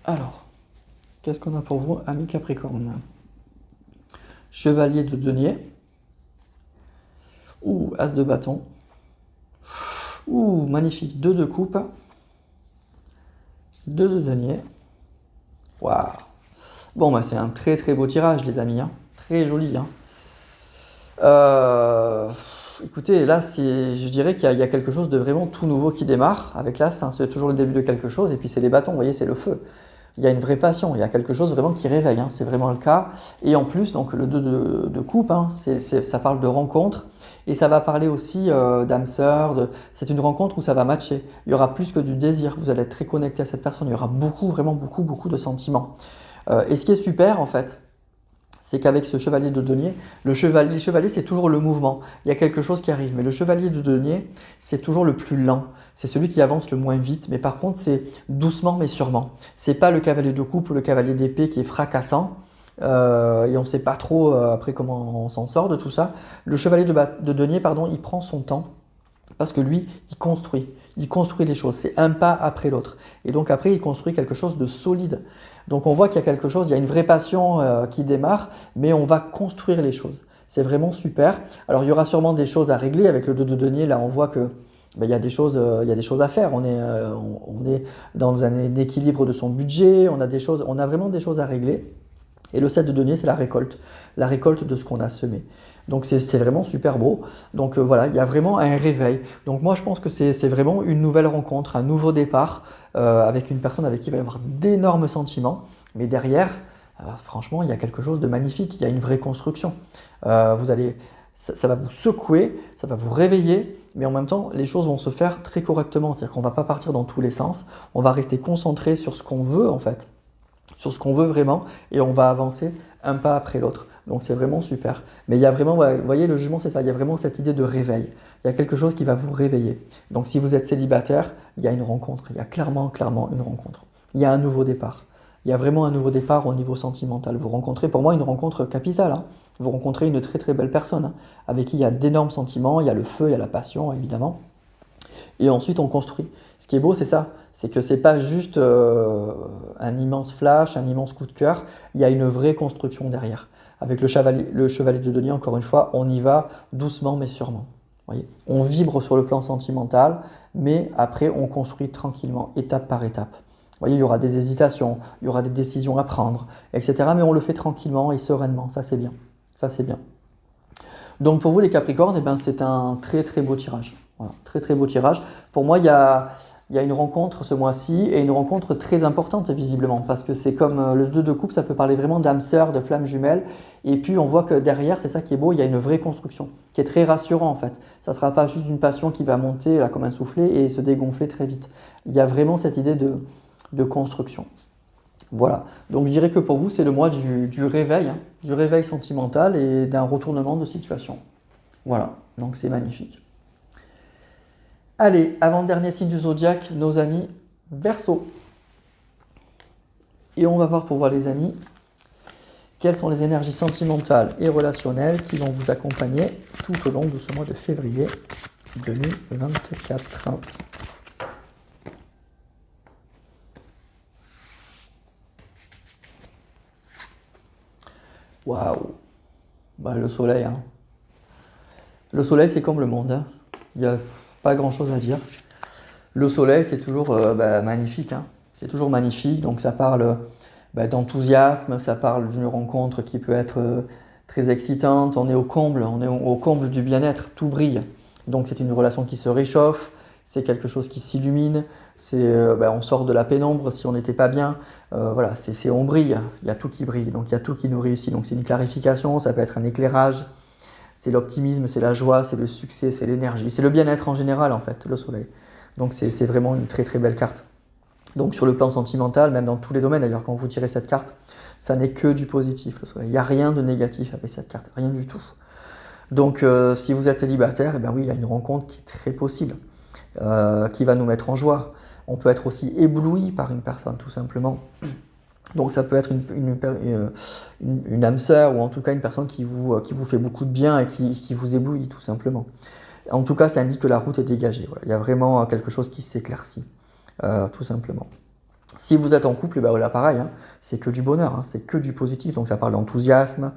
Alors, qu'est-ce qu'on a pour vous, amis Capricorne? Chevalier de denier. Ouh, as de bâton. Ouh, magnifique. 2 de coupe. 2 de denier. Waouh. Bon, bah, c'est un très très beau tirage, les amis. Hein. Très joli. Hein. Écoutez, là, je dirais qu'il y a quelque chose de vraiment tout nouveau qui démarre. Avec l'as, hein, c'est toujours le début de quelque chose. Et puis, c'est les bâtons, vous voyez, c'est le feu. Il y a une vraie passion, il y a quelque chose vraiment qui réveille, hein, c'est vraiment le cas. Et en plus, donc le 2 de coupe, hein, ça parle de rencontre et ça va parler aussi d'âme sœur. C'est une rencontre où ça va matcher. Il y aura plus que du désir, vous allez être très connecté à cette personne, il y aura beaucoup, vraiment beaucoup, beaucoup de sentiments. Et ce qui est super en fait, c'est qu'avec ce chevalier de denier, les chevaliers c'est toujours le mouvement, il y a quelque chose qui arrive, mais le chevalier de denier c'est toujours le plus lent, c'est celui qui avance le moins vite, mais par contre c'est doucement mais sûrement. C'est pas le cavalier de coupe ou le cavalier d'épée qui est fracassant, et on ne sait pas trop après comment on s'en sort de tout ça. Le chevalier de denier, pardon, il prend son temps, parce que lui, il construit les choses, c'est un pas après l'autre. Et donc après, il construit quelque chose de solide. Donc on voit qu'il y a quelque chose, il y a une vraie passion qui démarre, mais on va construire les choses. C'est vraiment super. Alors il y aura sûrement des choses à régler avec le 2 de denier, là on voit que il y a des choses à faire. On est dans un équilibre de son budget, on a vraiment des choses à régler. Et le 7 de denier, c'est la récolte de ce qu'on a semé. Donc c'est vraiment super beau. Donc voilà, il y a vraiment un réveil. Donc moi je pense que c'est vraiment une nouvelle rencontre, un nouveau départ avec une personne avec qui il va y avoir d'énormes sentiments. Mais derrière, franchement, il y a quelque chose de magnifique, il y a une vraie construction. Ça va vous secouer, ça va vous réveiller, mais en même temps, les choses vont se faire très correctement. C'est-à-dire qu'on ne va pas partir dans tous les sens, on va rester concentré sur ce qu'on veut en fait, sur ce qu'on veut vraiment, et on va avancer un pas après l'autre. Donc c'est vraiment super. Mais il y a vraiment, vous voyez, le jugement c'est ça, il y a vraiment cette idée de réveil. Il y a quelque chose qui va vous réveiller. Donc si vous êtes célibataire, il y a une rencontre, il y a clairement une rencontre. Il y a un nouveau départ. Il y a vraiment un nouveau départ au niveau sentimental. Vous rencontrez, pour moi, une rencontre capitale. Hein. Vous rencontrez une très très belle personne hein, avec qui il y a d'énormes sentiments, il y a le feu, il y a la passion évidemment. Et ensuite on construit. Ce qui est beau c'est ça, c'est que c'est pas juste un immense flash, un immense coup de cœur, il y a une vraie construction derrière. Avec le chevalier de denier, encore une fois, on y va doucement mais sûrement. Voyez, on vibre sur le plan sentimental, mais après on construit tranquillement, étape par étape. voyez, il y aura des hésitations, il y aura des décisions à prendre, etc. Mais on le fait tranquillement et sereinement, ça c'est bien. Ça c'est bien. Donc pour vous les Capricornes, eh ben, c'est un très très beau tirage. Voilà, très très beau tirage. Pour moi, il y a une rencontre ce mois-ci et une rencontre très importante visiblement parce que c'est comme le 2 de coupe, ça peut parler vraiment d'âme sœur, de flamme jumelle. Et puis on voit que derrière, c'est ça qui est beau, il y a une vraie construction qui est très rassurant en fait. Ça ne sera pas juste une passion qui va monter là, comme un soufflet et se dégonfler très vite. Il y a vraiment cette idée de construction. Voilà, donc je dirais que pour vous, c'est le mois du réveil, hein, du réveil sentimental et d'un retournement de situation. Voilà, donc c'est magnifique. Allez, avant-dernier signe du zodiaque, nos amis Verseau. Et on va voir pour voir les amis, quelles sont les énergies sentimentales et relationnelles qui vont vous accompagner tout au long de ce mois de février 2024. Waouh, bah, le soleil, hein. Le soleil, c'est comme le monde, hein. Il n'y a pas grand-chose à dire. Le soleil, c'est toujours magnifique, hein. C'est toujours magnifique, donc ça parle d'enthousiasme, ça parle d'une rencontre qui peut être très excitante, on est au comble du bien-être, tout brille. Donc c'est une relation qui se réchauffe, c'est quelque chose qui s'illumine, on sort de la pénombre si on n'était pas bien, voilà, on brille, il y a tout qui brille, donc il y a tout qui nous réussit. Donc c'est une clarification, ça peut être un éclairage, c'est l'optimisme, c'est la joie, c'est le succès, c'est l'énergie, c'est le bien-être en général en fait, le soleil. Donc c'est vraiment une très très belle carte. Donc sur le plan sentimental, même dans tous les domaines d'ailleurs, quand vous tirez cette carte, ça n'est que du positif le soleil. Il n'y a rien de négatif avec cette carte, rien du tout. Donc si vous êtes célibataire, eh bien oui, il y a une rencontre qui est très possible, qui va nous mettre en joie. On peut être aussi ébloui par une personne tout simplement. Donc ça peut être une âme sœur ou en tout cas une personne qui vous fait beaucoup de bien et qui vous éblouit tout simplement. En tout cas, ça indique que la route est dégagée. Voilà. Il y a vraiment quelque chose qui s'éclaircit, tout simplement. Si vous êtes en couple, là pareil, hein, c'est que du bonheur, hein, c'est que du positif. Donc ça parle d'enthousiasme,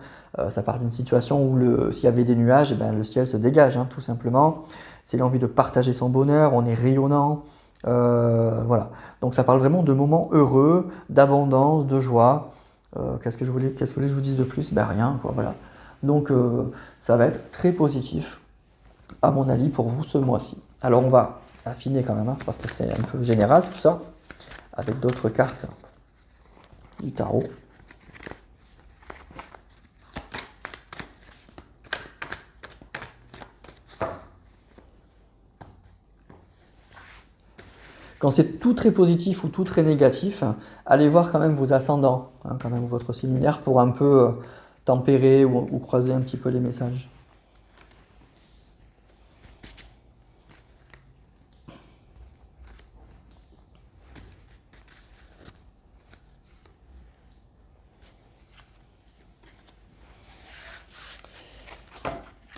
ça parle d'une situation où s'il y avait des nuages, le ciel se dégage, hein, tout simplement. C'est l'envie de partager son bonheur, on est rayonnant. Voilà. Donc ça parle vraiment de moments heureux, d'abondance, de joie. Qu'est-ce que je voulais que je vous dise de plus? Rien, quoi, voilà. Donc ça va être très positif, à mon avis, pour vous ce mois-ci. Alors on va affiner quand même, hein, parce que c'est un peu général tout ça, avec d'autres cartes du tarot. Quand c'est tout très positif ou tout très négatif, allez voir quand même vos ascendants, hein, quand même votre signe lunaire, pour un peu tempérer ou croiser un petit peu les messages.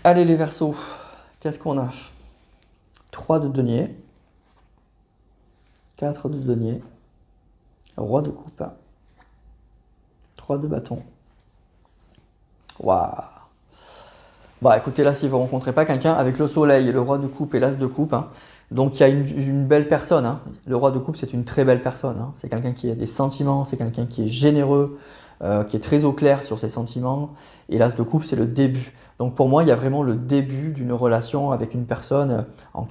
Allez les Verseaux, qu'est-ce qu'on a? 3 de denier, 4 de denier, roi de coupe, 3 de bâton. Waouh! Écoutez, là, si vous ne rencontrez pas quelqu'un avec le soleil, le roi de coupe et l'as de coupe, hein, donc il y a une belle personne, hein. Le roi de coupe, c'est une très belle personne, hein. C'est quelqu'un qui a des sentiments, c'est quelqu'un qui est généreux, qui est très au clair sur ses sentiments. Et l'as de coupe, c'est le début. Donc pour moi, il y a vraiment le début d'une relation avec une personne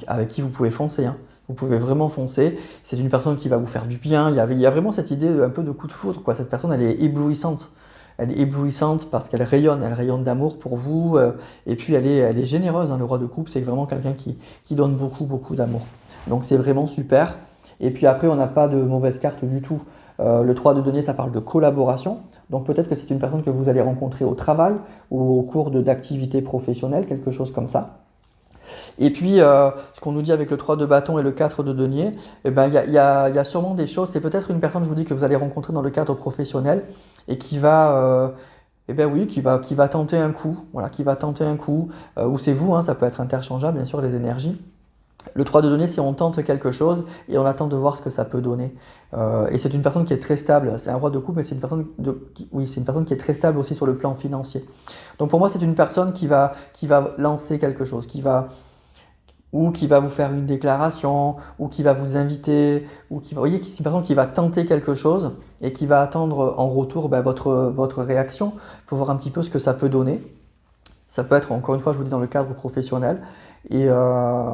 avec qui vous pouvez foncer, hein. Vous pouvez vraiment foncer. C'est une personne qui va vous faire du bien. Il y a vraiment cette idée un peu de coup de foudre, quoi. Cette personne, elle est éblouissante. Elle est éblouissante parce qu'elle rayonne d'amour pour vous. Et puis elle est généreuse, hein. Le roi de coupe, c'est vraiment quelqu'un qui donne beaucoup, beaucoup d'amour. Donc c'est vraiment super. Et puis après, on n'a pas de mauvaise carte du tout. Le 3 de denier, ça parle de collaboration. Donc peut-être que c'est une personne que vous allez rencontrer au travail ou au cours d'activités professionnelles, quelque chose comme ça. Et puis, ce qu'on nous dit avec le 3 de bâton et le 4 de denier, il y a sûrement des choses. C'est peut-être une personne, je vous dis, que vous allez rencontrer dans le cadre professionnel et qui va, qui va tenter un coup. Voilà, qui va tenter un coup. Ou c'est vous, hein, ça peut être interchangeable, bien sûr, les énergies. Le 3 de denier, c'est on tente quelque chose et on attend de voir ce que ça peut donner. Et c'est une personne qui est très stable. C'est un roi de coupe, mais c'est une personne qui est très stable aussi sur le plan financier. Donc pour moi, c'est une personne qui va lancer quelque chose, ou qui va vous faire une déclaration, ou qui va vous inviter, ou qui, vous voyez, si par exemple qui va tenter quelque chose et qui va attendre en retour ben, votre réaction pour voir un petit peu ce que ça peut donner. Ça peut être, encore une fois, je vous dis, dans le cadre professionnel, et, euh,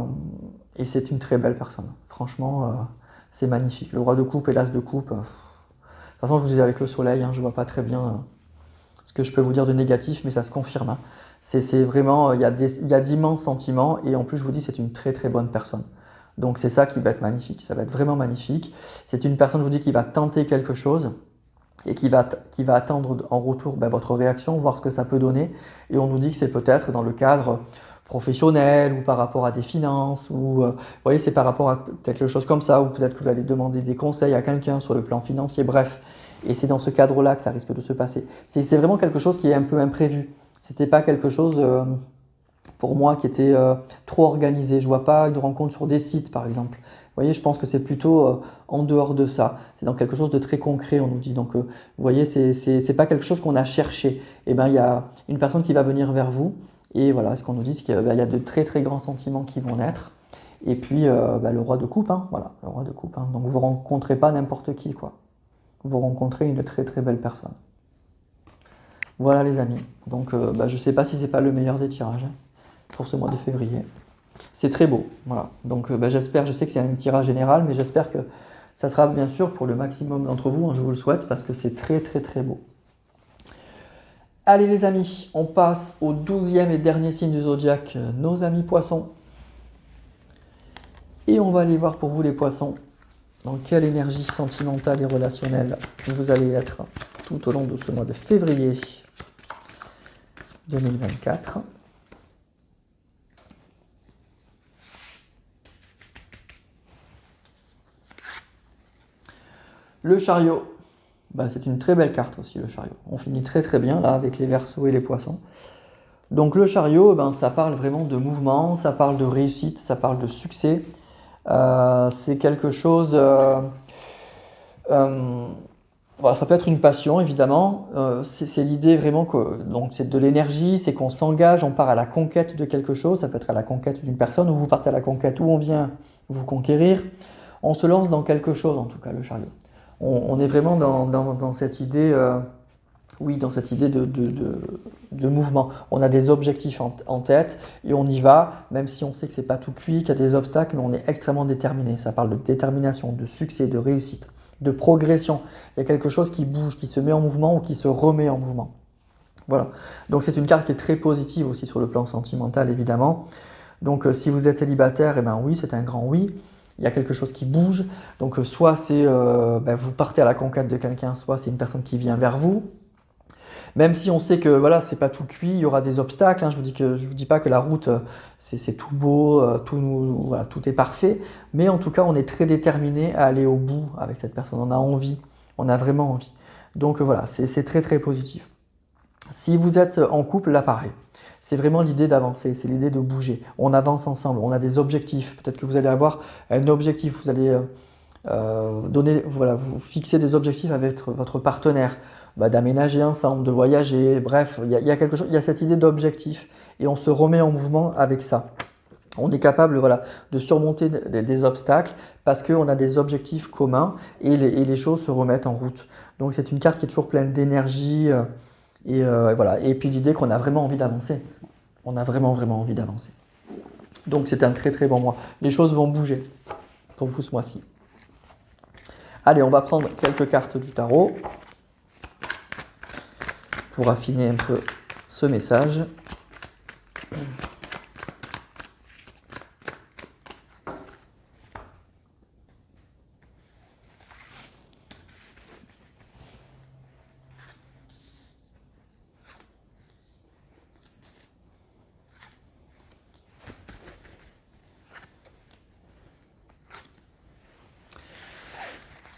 et c'est une très belle personne. Franchement, c'est magnifique. Le roi de coupe et l'as de coupe. De toute façon, je vous disais avec le soleil, hein, je ne vois pas très bien ce que je peux vous dire de négatif, mais ça se confirme. Hein. C'est vraiment, il y a d'immenses sentiments, et en plus, je vous dis, c'est une très très bonne personne. Donc c'est ça qui va être magnifique, ça va être vraiment magnifique. C'est une personne, je vous dis, qui va tenter quelque chose, et qui va attendre en retour ben, votre réaction, voir ce que ça peut donner. Et on nous dit que c'est peut-être dans le cadre professionnel ou par rapport à des finances, ou vous voyez, c'est par rapport à peut-être quelque chose comme ça, ou peut-être que vous allez demander des conseils à quelqu'un sur le plan financier, bref. Et c'est dans ce cadre-là que ça risque de se passer. C'est vraiment quelque chose qui est un peu imprévu. C'était pas quelque chose pour moi qui était trop organisé. Je vois pas une rencontre sur des sites, par exemple. Vous voyez, je pense que c'est plutôt en dehors de ça. C'est dans quelque chose de très concret, on nous dit. Donc, vous voyez, c'est pas quelque chose qu'on a cherché. Et ben, il y a une personne qui va venir vers vous. Et voilà, ce qu'on nous dit, c'est qu'il y a de très très grands sentiments qui vont naître. Et puis, le roi de coupe, hein, voilà, le roi de coupe. Hein. Donc, vous rencontrez pas n'importe qui, quoi. Vous rencontrez une très très belle personne. Voilà, les amis. Donc, je sais pas si c'est pas le meilleur des tirages hein, pour ce mois de février. C'est très beau, voilà. Donc j'espère, je sais que c'est un tirage général, mais j'espère que ça sera bien sûr pour le maximum d'entre vous, hein, je vous le souhaite, parce que c'est très très très beau. Allez les amis, on passe au 12e et dernier signe du zodiaque, nos amis poissons. Et on va aller voir pour vous les poissons, dans quelle énergie sentimentale et relationnelle vous allez être tout au long de ce mois de février 2024. Le chariot, c'est une très belle carte aussi le chariot. On finit très très bien là avec les Verseaux et les Poissons. Donc le chariot, ça parle vraiment de mouvement, ça parle de réussite, ça parle de succès. C'est quelque chose... ça peut être une passion évidemment. C'est l'idée vraiment que donc c'est de l'énergie, c'est qu'on s'engage, on part à la conquête de quelque chose. Ça peut être à la conquête d'une personne, ou vous partez à la conquête où on vient vous conquérir. On se lance dans quelque chose en tout cas le chariot. On est vraiment dans cette idée, dans cette idée de mouvement. On a des objectifs en tête et on y va, même si on sait que c'est pas tout cuit, qu'il y a des obstacles, mais on est extrêmement déterminé. Ça parle de détermination, de succès, de réussite, de progression. Il y a quelque chose qui bouge, qui se met en mouvement ou qui se remet en mouvement. Voilà. Donc c'est une carte qui est très positive aussi sur le plan sentimental, évidemment. Donc si vous êtes célibataire, oui, c'est un grand oui. Il y a quelque chose qui bouge, donc soit c'est vous partez à la conquête de quelqu'un, soit c'est une personne qui vient vers vous. Même si on sait que voilà, c'est pas tout cuit, il y aura des obstacles. Hein, je vous dis pas que la route c'est tout beau, tout est parfait, mais en tout cas on est très déterminé à aller au bout avec cette personne. On a envie, on a vraiment envie. Donc voilà, c'est très très positif. Si vous êtes en couple, là pareil. C'est vraiment l'idée d'avancer, c'est l'idée de bouger. On avance ensemble, on a des objectifs. Peut-être que vous allez avoir un objectif, vous allez vous fixer des objectifs avec votre partenaire, d'aménager ensemble, de voyager, bref, il y a quelque chose, il y a cette idée d'objectif et on se remet en mouvement avec ça. On est capable de surmonter des obstacles parce qu'on a des objectifs communs et les choses se remettent en route. Donc c'est une carte qui est toujours pleine d'énergie. Et puis l'idée qu'on a vraiment envie d'avancer. On a vraiment, vraiment envie d'avancer. Donc c'est un très, très bon mois. Les choses vont bouger pour vous ce mois-ci. Allez, on va prendre quelques cartes du tarot pour affiner un peu ce message.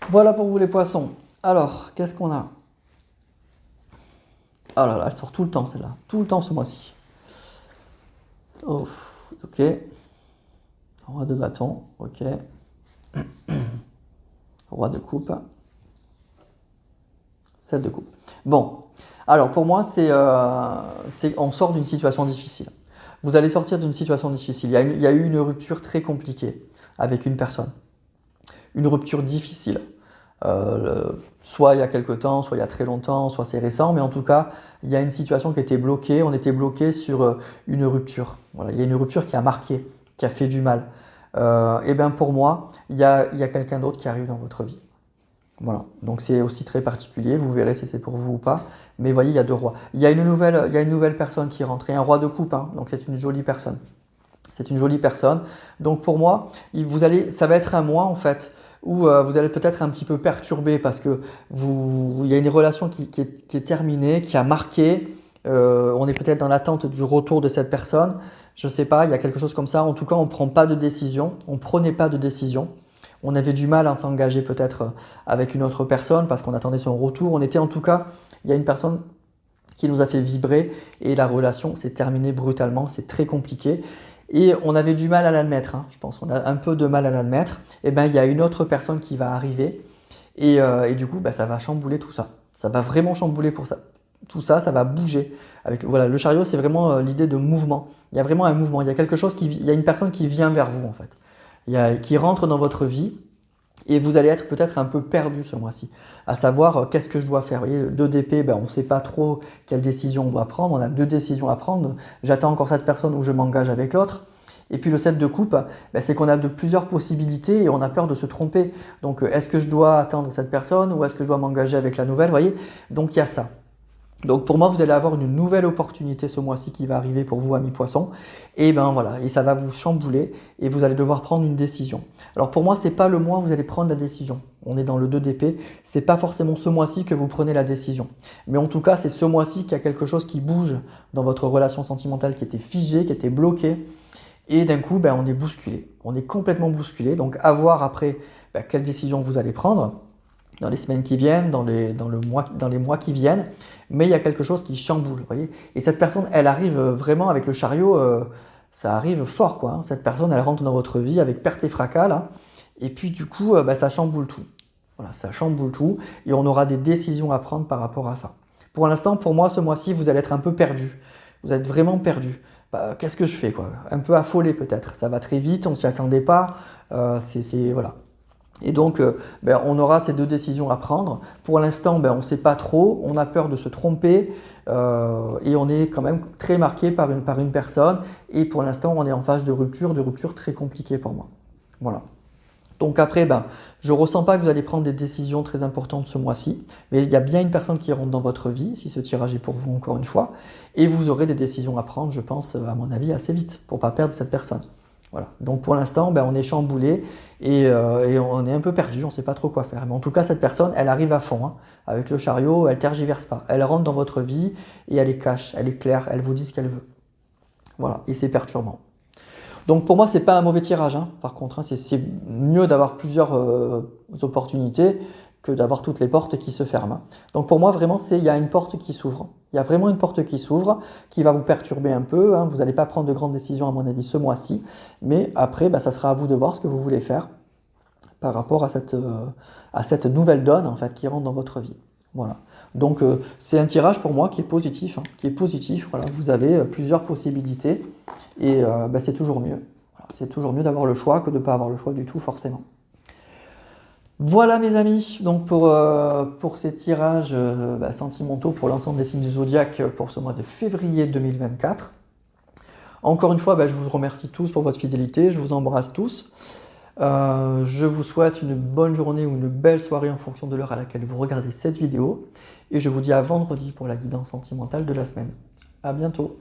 Voilà pour vous les poissons. Alors, qu'est-ce qu'on a? Oh là là, elle sort tout le temps celle-là. Tout le temps ce mois-ci. Oh, ok. Roi de bâton, ok. Roi de coupe. 7 de coupe. Bon, alors pour moi, on sort d'une situation difficile. vous allez sortir d'une situation difficile. Il y a eu une rupture très compliquée avec une personne. Une rupture difficile. Soit il y a quelque temps, soit il y a très longtemps, soit c'est récent, mais en tout cas, il y a une situation qui était bloquée, on était bloqué sur une rupture. Voilà, il y a une rupture qui a marqué, qui a fait du mal. Et bien pour moi, il y a quelqu'un d'autre qui arrive dans votre vie. Voilà, donc c'est aussi très particulier, vous verrez si c'est pour vous ou pas, mais vous voyez, il y a deux rois. Il y a une nouvelle personne qui rentre, et un roi de coupe, hein, donc c'est une jolie personne. C'est une jolie personne. Donc pour moi, ça va être un mois en fait, où vous allez peut-être un petit peu perturber parce que il y a une relation qui est terminée, qui a marqué. On est peut-être dans l'attente du retour de cette personne. Je ne sais pas, il y a quelque chose comme ça. En tout cas, on ne prend pas de décision. On ne prenait pas de décision. On avait du mal à s'engager peut-être avec une autre personne parce qu'on attendait son retour. En tout cas, il y a une personne qui nous a fait vibrer et la relation s'est terminée brutalement. C'est très compliqué. Et on avait du mal à l'admettre, hein, je pense. On a un peu de mal à l'admettre. Et bien, il y a une autre personne qui va arriver et du coup, ça va chambouler tout ça. Ça va vraiment chambouler pour ça. Tout ça, ça va bouger. Voilà, le chariot, c'est vraiment l'idée de mouvement. Il y a vraiment un mouvement. Il y a une personne qui vient vers vous en fait. Qui rentre dans votre vie et vous allez être peut-être un peu perdu ce mois-ci. À savoir, qu'est-ce que je dois faire? Vous voyez, le 2 d'épée, on ne sait pas trop quelle décision on doit prendre. On a deux décisions à prendre. J'attends encore cette personne ou je m'engage avec l'autre. Et puis le 7 de coupe, c'est qu'on a plusieurs possibilités et on a peur de se tromper. Donc, est-ce que je dois attendre cette personne ou est-ce que je dois m'engager avec la nouvelle? Vous voyez, donc il y a ça. Donc pour moi, vous allez avoir une nouvelle opportunité ce mois-ci qui va arriver pour vous, amis poissons. Et voilà, et ça va vous chambouler et vous allez devoir prendre une décision. Alors pour moi, ce n'est pas le mois où vous allez prendre la décision. On est dans le 2 d'épée. Ce n'est pas forcément ce mois-ci que vous prenez la décision. Mais en tout cas, c'est ce mois-ci qu'il y a quelque chose qui bouge dans votre relation sentimentale qui était figée, qui était bloquée. Et d'un coup, on est bousculé. On est complètement bousculé. Donc à voir après quelle décision vous allez prendre dans les semaines qui viennent, dans les mois qui viennent, mais il y a quelque chose qui chamboule, vous voyez. Et cette personne, elle arrive vraiment avec le chariot, ça arrive fort, quoi. Hein. Cette personne, elle rentre dans votre vie avec perte et fracas, là, et puis du coup, ça chamboule tout. Voilà, ça chamboule tout, et on aura des décisions à prendre par rapport à ça. Pour l'instant, pour moi, ce mois-ci, vous allez être un peu perdu. Vous êtes vraiment perdu. Qu'est-ce que je fais, quoi? Un peu affolé peut-être. Ça va très vite, on ne s'y attendait pas. Voilà. Et donc, on aura ces deux décisions à prendre. Pour l'instant, on ne sait pas trop, on a peur de se tromper et on est quand même très marqué par une personne. Et pour l'instant, on est en phase de rupture très compliquée pour moi. Voilà. Donc après, je ne ressens pas que vous allez prendre des décisions très importantes ce mois-ci, mais il y a bien une personne qui rentre dans votre vie, si ce tirage est pour vous encore une fois, et vous aurez des décisions à prendre, je pense, à mon avis, assez vite, pour ne pas perdre cette personne. Voilà. Donc pour l'instant, on est chamboulé et on est un peu perdu, on ne sait pas trop quoi faire. Mais en tout cas, cette personne, elle arrive à fond. Hein. Avec le chariot, elle ne tergiverse pas. Elle rentre dans votre vie et elle est cash, elle est claire, elle vous dit ce qu'elle veut. Voilà, et c'est perturbant. Donc pour moi, ce n'est pas un mauvais tirage. Hein. Par contre, c'est mieux d'avoir plusieurs opportunités que d'avoir toutes les portes qui se ferment. Donc pour moi, vraiment, il y a une porte qui s'ouvre. Il y a vraiment une porte qui s'ouvre, qui va vous perturber un peu. Hein. Vous n'allez pas prendre de grandes décisions, à mon avis, ce mois-ci. Mais après, ça sera à vous de voir ce que vous voulez faire par rapport à cette nouvelle donne en fait, qui rentre dans votre vie. Voilà. Donc c'est un tirage pour moi qui est positif. Hein, qui est positif. Voilà. Vous avez plusieurs possibilités et c'est toujours mieux. Voilà. C'est toujours mieux d'avoir le choix que de ne pas avoir le choix du tout, forcément. Voilà mes amis, donc pour ces tirages sentimentaux pour l'ensemble des signes du zodiaque pour ce mois de février 2024. Encore une fois, je vous remercie tous pour votre fidélité, je vous embrasse tous. Je vous souhaite une bonne journée ou une belle soirée en fonction de l'heure à laquelle vous regardez cette vidéo. Et je vous dis à vendredi pour la guidance sentimentale de la semaine. À bientôt.